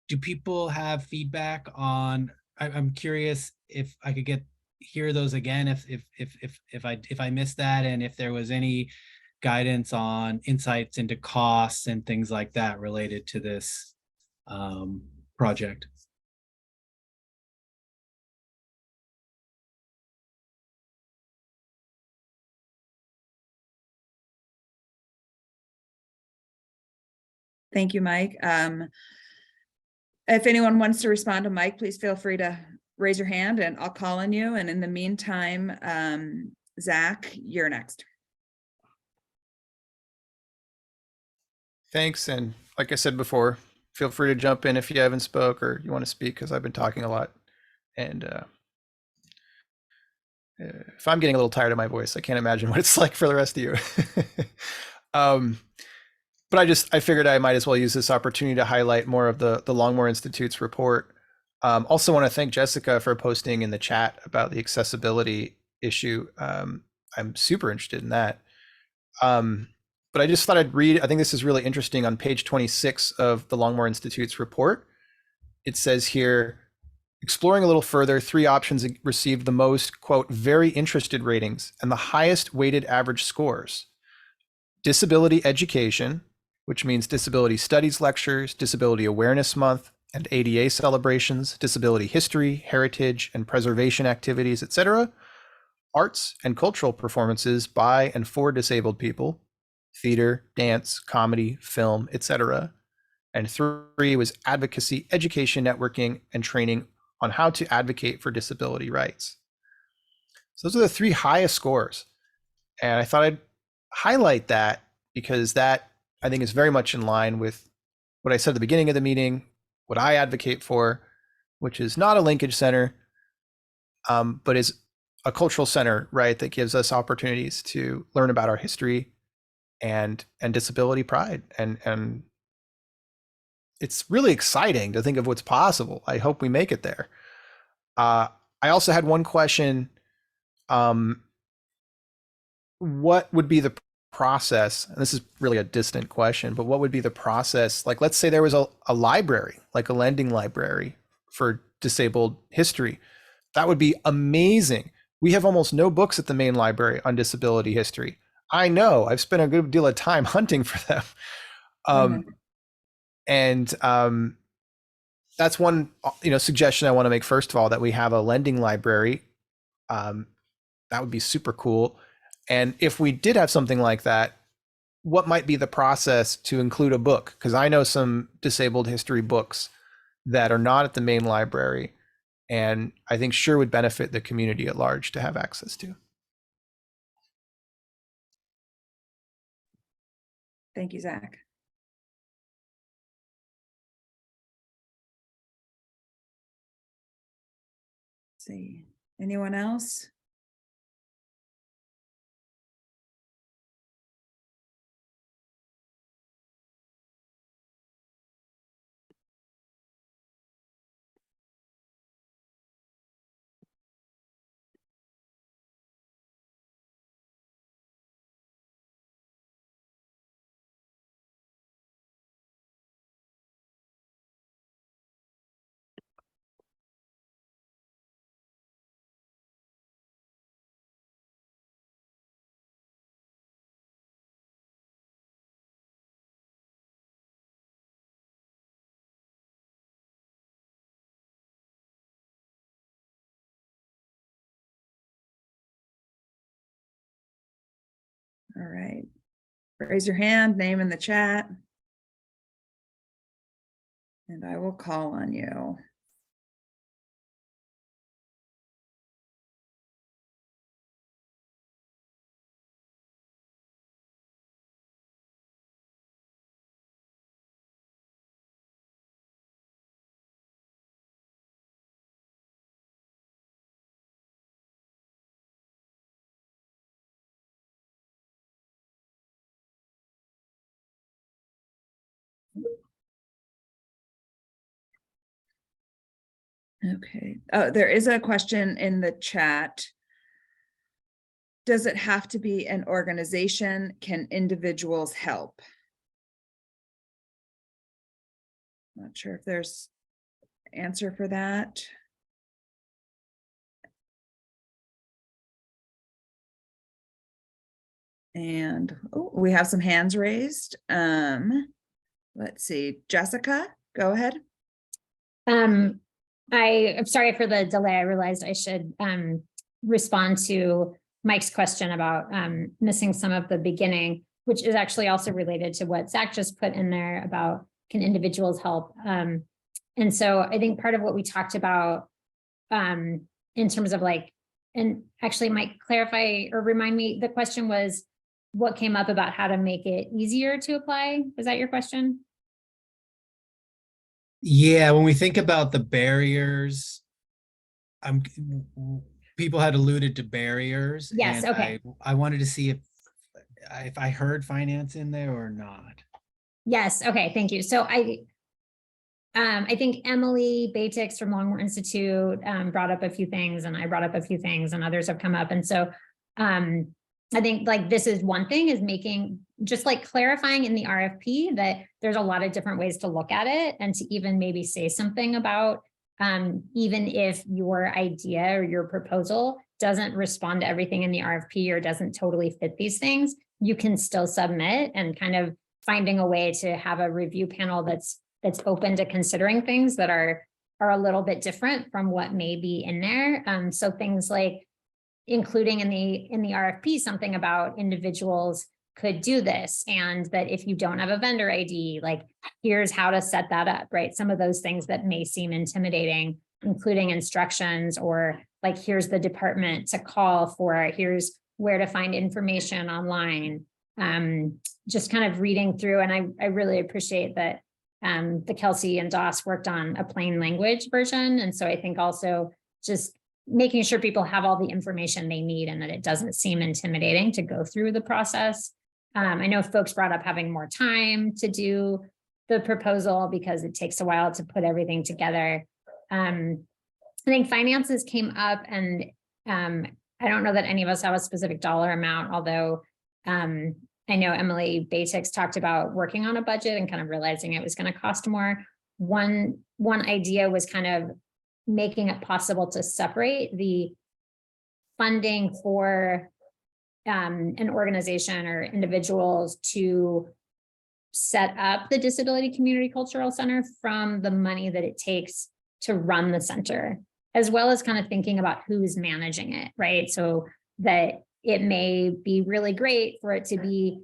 Do people have feedback on, I'm curious if I could hear those again, if I missed that, and if there was any guidance on insights into costs and things like that related to this project. Thank you, Mike. If anyone wants to respond to Mike, please feel free to raise your hand and I'll call on you. And in the meantime, Zach, you're next. Thanks. And like I said before, feel free to jump in if you haven't spoke or you want to speak, because I've been talking a lot. And if I'm getting a little tired of my voice, I can't imagine what it's like for the rest of you. But I figured I might as well use this opportunity to highlight more of the Longmore Institute's report. Also want to thank Jessica for posting in the chat about the accessibility issue. I'm super interested in that. But I just thought I'd read, I think this is really interesting on page 26 of the Longmore Institute's report. It says here, exploring a little further, 3 options received the most, quote, very interested ratings and the highest weighted average scores. Disability education, which means disability studies lectures, disability awareness month, and ADA celebrations, disability history, heritage, and preservation activities, etc. Arts and cultural performances by and for disabled people, theater, dance, comedy, film, etc. And 3 was advocacy, education, networking, and training on how to advocate for disability rights. So those are the 3 highest scores. And I thought I'd highlight that because that, I think, is very much in line with what I said at the beginning of the meeting, what I advocate for, which is not a linkage center, but is a cultural center, right, that gives us opportunities to learn about our history and disability pride. And it's really exciting to think of what's possible. I hope we make it there. I also had one question. What would be the process? And this is really a distant question, but what would be the process? Like, let's say there was a library, like a lending library for disabled history. That would be amazing. We have almost no books at the main library on disability history. I know, I've spent a good deal of time hunting for them. And that's one, suggestion I want to make. First of all, that we have a lending library. That would be super cool. And if we did have something like that, what might be the process to include a book? Because I know some disabled history books that are not at the main library, and I think sure would benefit the community at large to have access to. Thank you, Zach. Let's see, anyone else? All right, raise your hand, name in the chat, and I will call on you. Okay. Oh, there is a question in the chat. Does it have to be an organization? Can individuals help? Not sure if there's an answer for that. And we have some hands raised. Let's see, Jessica, go ahead. I'm sorry for the delay. I realized I should respond to Mike's question about missing some of the beginning, which is actually also related to what Zach just put in there about can individuals help. And so I think part of what we talked about in terms of like, and actually Mike, clarify or remind me, the question was what came up about how to make it easier to apply? Was that your question? Yeah, when we think about the barriers, people had alluded to barriers. Yes, and okay. I wanted to see if I heard finance in there or not. Yes, okay, thank you. So I think Emily Batix from Longmore Institute brought up a few things, and I brought up a few things, and others have come up. And so I think like this is one thing, is making, just like clarifying in the RFP that there's a lot of different ways to look at it, and to even maybe say something about, even if your idea or your proposal doesn't respond to everything in the RFP or doesn't totally fit these things, you can still submit, and kind of finding a way to have a review panel that's open to considering things that are a little bit different from what may be in there. So things like including in the RFP something about individuals could do this, and that if you don't have a vendor ID, like here's how to set that up, right? Some of those things that may seem intimidating, including instructions, or like here's the department to call for, here's where to find information online. Just kind of reading through, and I really appreciate that the Kelsey and Doss worked on a plain language version. And so I think also just making sure people have all the information they need, and that it doesn't seem intimidating to go through the process. I know folks brought up having more time to do the proposal because it takes a while to put everything together. I think finances came up, and I don't know that any of us have a specific dollar amount, although I know Emily Batix talked about working on a budget and kind of realizing it was going to cost more. One idea was kind of making it possible to separate the funding for an organization or individuals to set up the Disability Community Cultural Center from the money that it takes to run the center, as well as kind of thinking about who's managing it, right? So that it may be really great for it to be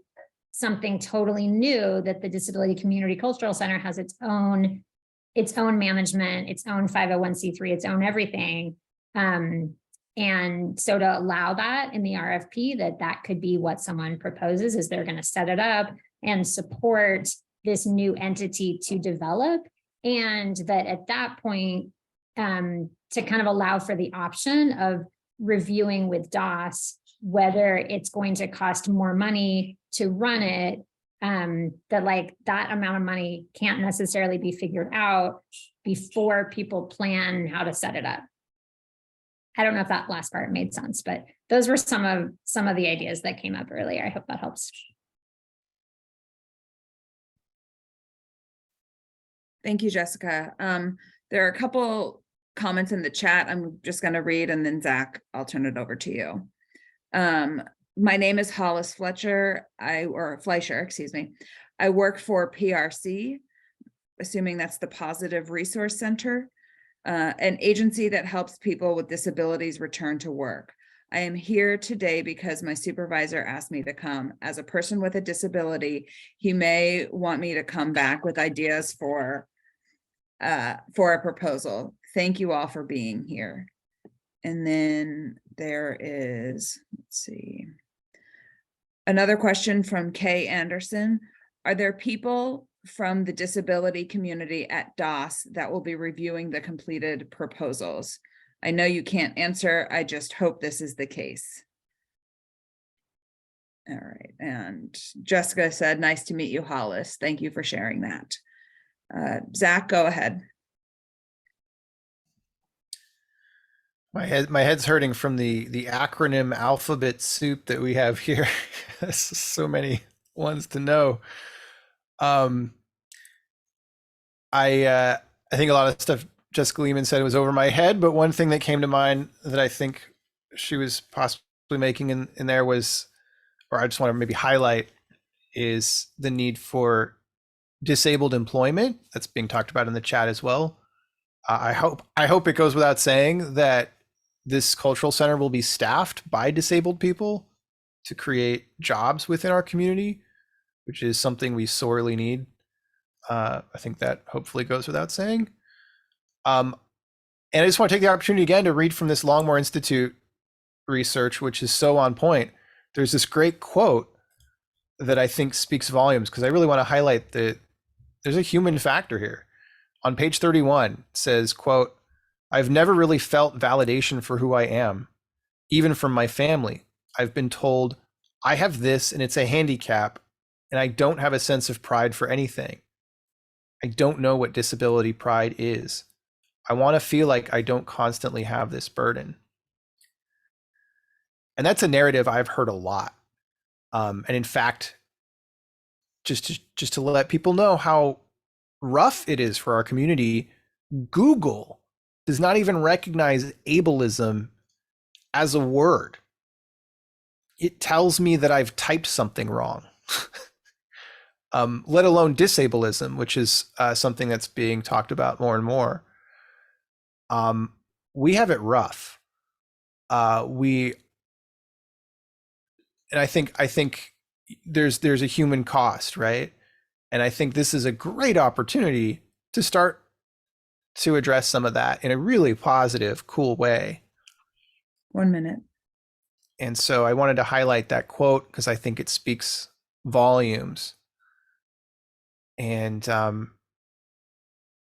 something totally new, that the Disability Community Cultural Center has its own management, its own 501c3, its own everything. And so to allow that in the RFP, that could be what someone proposes, is they're going to set it up and support this new entity to develop. And that at that point, to kind of allow for the option of reviewing with DOS whether it's going to cost more money to run it, that like that amount of money can't necessarily be figured out before people plan how to set it up. I don't know if that last part made sense, but those were some of the ideas that came up earlier. I hope that helps. Thank you, Jessica. There are a couple comments in the chat I'm just going to read, and then Zach, I'll turn it over to you. My name is Hollis Fletcher, Fleischer, excuse me. I work for PRC, assuming that's the Positive Resource Center, an agency that helps people with disabilities return to work. I am here today because my supervisor asked me to come. As a person with a disability, he may want me to come back with ideas for a proposal. Thank you all for being here. And then there is, let's see, another question from Kay Anderson. Are there people from the disability community at DOS that will be reviewing the completed proposals? I know you can't answer. I just hope this is the case. All right. And Jessica said, nice to meet you, Hollis. Thank you for sharing that. Zach, go ahead. My head's hurting from the acronym alphabet soup that we have here. So many ones to know. I think a lot of stuff Jessica Lehman said was over my head, but one thing that came to mind that I think she was possibly making in there was, or I just want to maybe highlight, is the need for disabled employment that's being talked about in the chat as well. I hope it goes without saying that this cultural center will be staffed by disabled people to create jobs within our community, which is something we sorely need. I think that hopefully goes without saying. And I just want to take the opportunity again to read from this Longmore Institute research, which is so on point. There's this great quote that I think speaks volumes, because I really want to highlight that there's a human factor here. On page 31, it says, quote, "I've never really felt validation for who I am, even from my family. I've been told I have this and it's a handicap, and I don't have a sense of pride for anything. I don't know what disability pride is. I want to feel like I don't constantly have this burden." And that's a narrative I've heard a lot. And in fact, just to let people know how rough it is for our community, Google does not even recognize ableism as a word. It tells me that I've typed something wrong. Let alone disableism, which is something that's being talked about more and more. We have it rough. And I think there's a human cost, right? And I think this is a great opportunity to start to address some of that in a really positive, cool way. 1 minute. And so I wanted to highlight that quote because I think it speaks volumes. And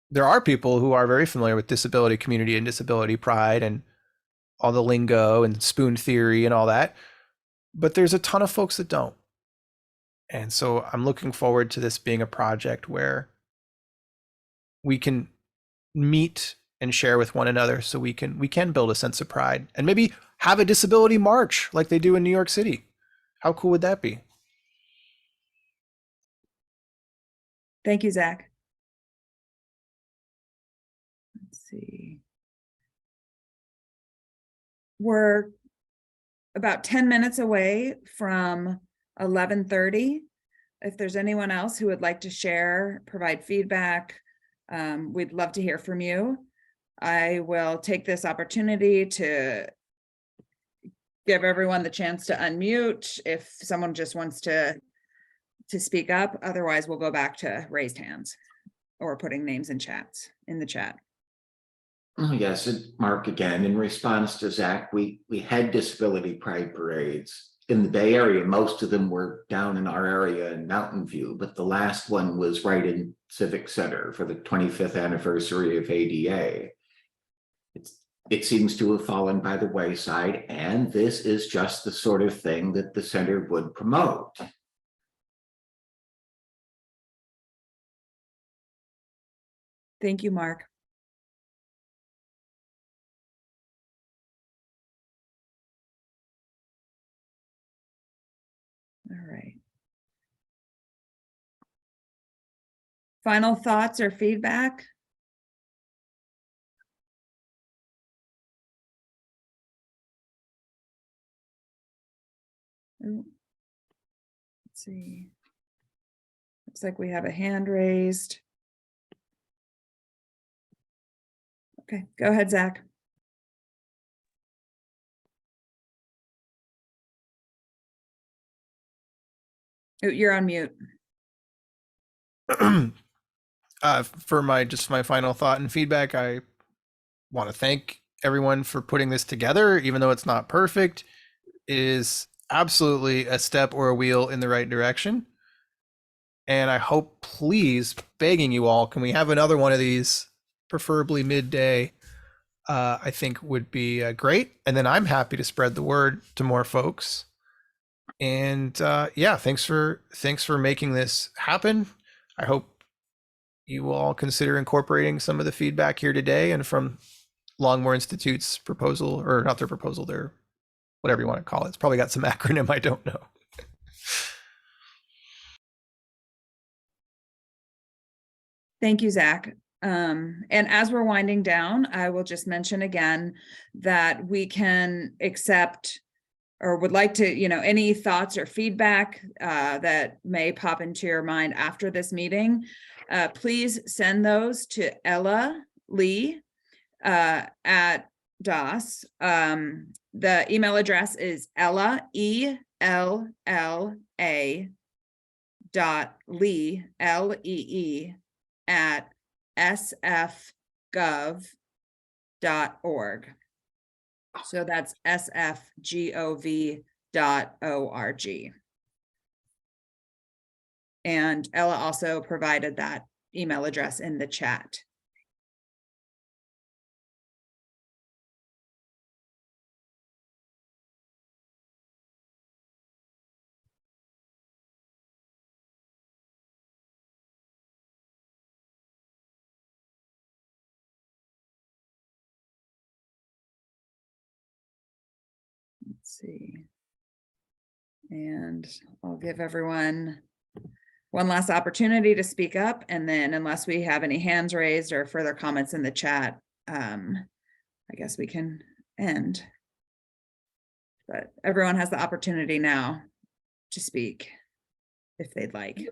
there are people who are very familiar with disability community and disability pride and all the lingo and spoon theory and all that. But there's a ton of folks that don't. And so I'm looking forward to this being a project where we can meet and share with one another so we can build a sense of pride and maybe have a disability march like they do in New York City. How cool would that be? Thank you, Zach. Let's see. We're about 10 minutes away from 11:30. If there's anyone else who would like to share, provide feedback, we'd love to hear from you. I will take this opportunity to give everyone the chance to unmute if someone just wants to speak up. Otherwise, we'll go back to raised hands or putting names in the chat. Oh, yes, Mark again. In response to Zach, we had disability pride parades in the Bay Area. Most of them were down in our area in Mountain View, but the last one was right in Civic Center for the 25th anniversary of ADA. It seems to have fallen by the wayside, and this is just the sort of thing that the center would promote. Thank you, Mark. All right. Final thoughts or feedback? Ooh. Let's see. Looks like we have a hand raised. Okay, go ahead, Zach. Oh, you're on mute. For my final thought and feedback, I want to thank everyone for putting this together, even though it's not perfect. It is absolutely a step or a wheel in the right direction. And I hope, please, begging you all, can we have another one of these, preferably midday? I think would be great. And then I'm happy to spread the word to more folks. And yeah, thanks for making this happen. I hope you will all consider incorporating some of the feedback here today and from Longmore Institute's proposal, or not their proposal, their whatever you want to call it. It's probably got some acronym I don't know. Thank you, Zach. And as we're winding down, I will just mention again that we can accept or would like to, any thoughts or feedback that may pop into your mind after this meeting. Please send those to Ella Lee at DOS. The email address is Ella, ELLA .lee, LEE at sfgov.org. So that's sfgov.org. And Ella also provided that email address in the chat. Let's see. And I'll give everyone one last opportunity to speak up, and then unless we have any hands raised or further comments in the chat, I guess we can end. But everyone has the opportunity now to speak if they'd like.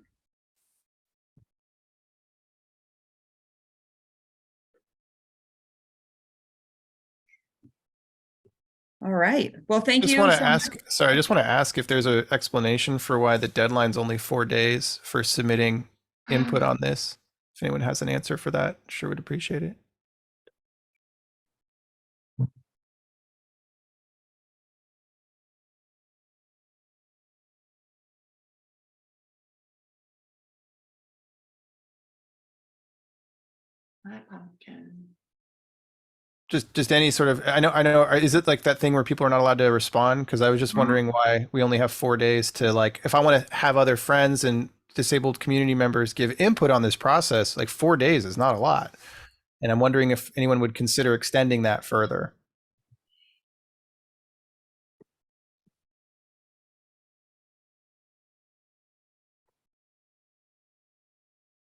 All right. Well, thank Just you. want so to ask, sorry, I just want to ask if there's an explanation for why the deadline's only 4 days for submitting input on this. If anyone has an answer for that, sure would appreciate it. My pumpkin. Just any sort of, I know, is it like that thing where people are not allowed to respond? Because I was just wondering why we only have 4 days to, like, if I want to have other friends and disabled community members give input on this process, like 4 days is not a lot. And I'm wondering if anyone would consider extending that further.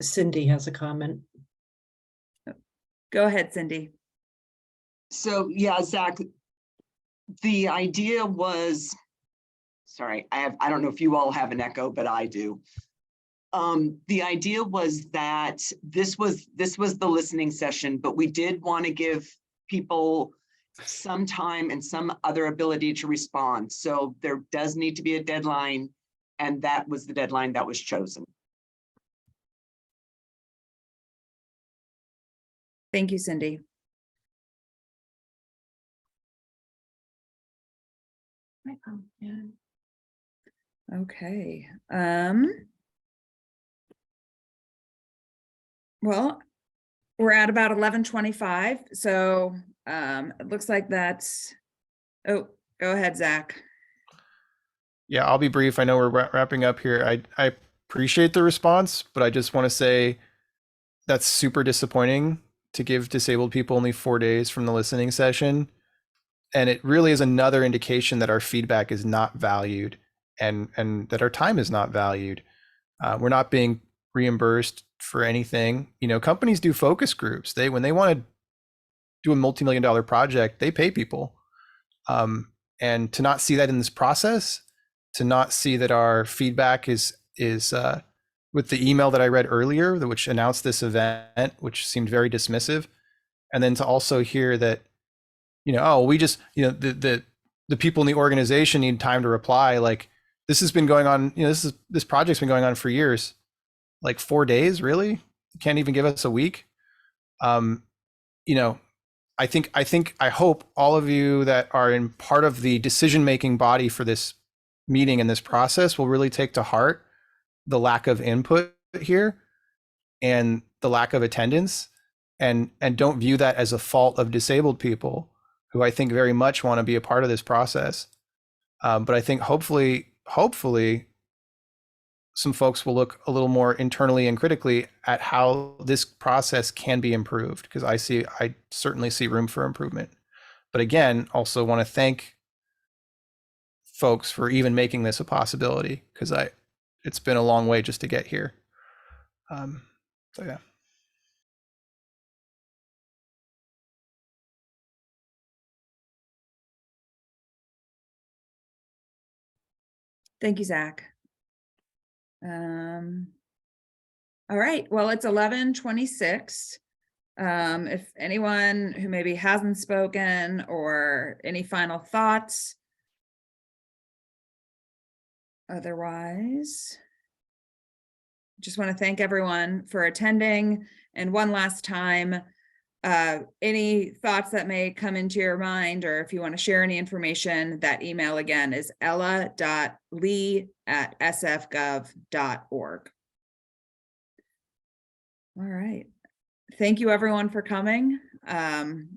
Cindy has a comment. go ahead, Cindy. So, yeah, Zach, the idea was, sorry, I don't know if you all have an echo, but I do. The idea was that this was the listening session, but we did want to give people some time and some other ability to respond. So there does need to be a deadline, and that was the deadline that was chosen. Thank you, Cindy. My pumpkin. Okay. Well, we're at about 11:25, so it looks like that's, oh, go ahead, Zach. Yeah, I'll be brief. I know we're wrapping up here. I appreciate the response, but I just want to say that's super disappointing to give disabled people only 4 days from the listening session. And it really is another indication that our feedback is not valued and that our time is not valued. We're not being reimbursed for anything. You know, companies do focus groups. When they want to do a multi-million-dollar project, they pay people. And to not see that in this process, to not see that our feedback is with the email that I read earlier, which announced this event, which seemed very dismissive, and then to also hear that, you know, oh, we just, you know, the people in the organization need time to reply. Like, this has been going on, you know, this project's been going on for years. Like 4 days, really? You can't even give us a week. You know, I hope all of you that are in part of the decision-making body for this meeting and this process will really take to heart the lack of input here and the lack of attendance, and don't view that as a fault of disabled people who I think very much want to be a part of this process. But I think hopefully some folks will look a little more internally and critically at how this process can be improved, because I certainly see room for improvement. But again, also want to thank folks for even making this a possibility, because it's been a long way just to get here. So yeah. Thank you, Zach. All right, well, it's 11:26. If anyone who maybe hasn't spoken or any final thoughts. Otherwise, just want to thank everyone for attending. And one last time, any thoughts that may come into your mind, or if you want to share any information, that email again is ella.lee@sfgov.org. All right. Thank you everyone for coming.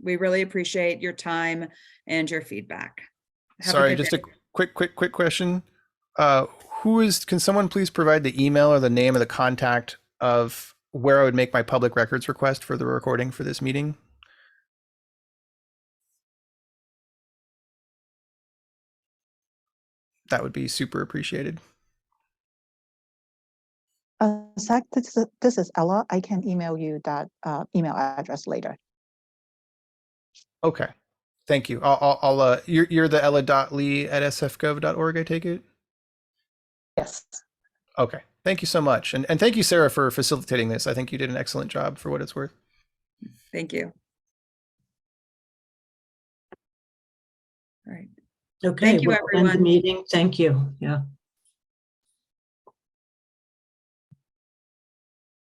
We really appreciate your time and your feedback. Sorry, just a quick question. Can someone please provide the email or the name of the contact of where I would make my public records request for the recording for this meeting? that would be super appreciated. Zach, this is Ella. I can email you that email address later. Okay. Thank you. I'll you're the ella.lee@sfgov.org, I take it? Yes. Okay. Thank you so much. And thank you, Sarah, for facilitating this. I think you did an excellent job for what it's worth. Thank you. All right. Okay. Thank you, we'll end the everyone. meeting. Thank you. Yeah.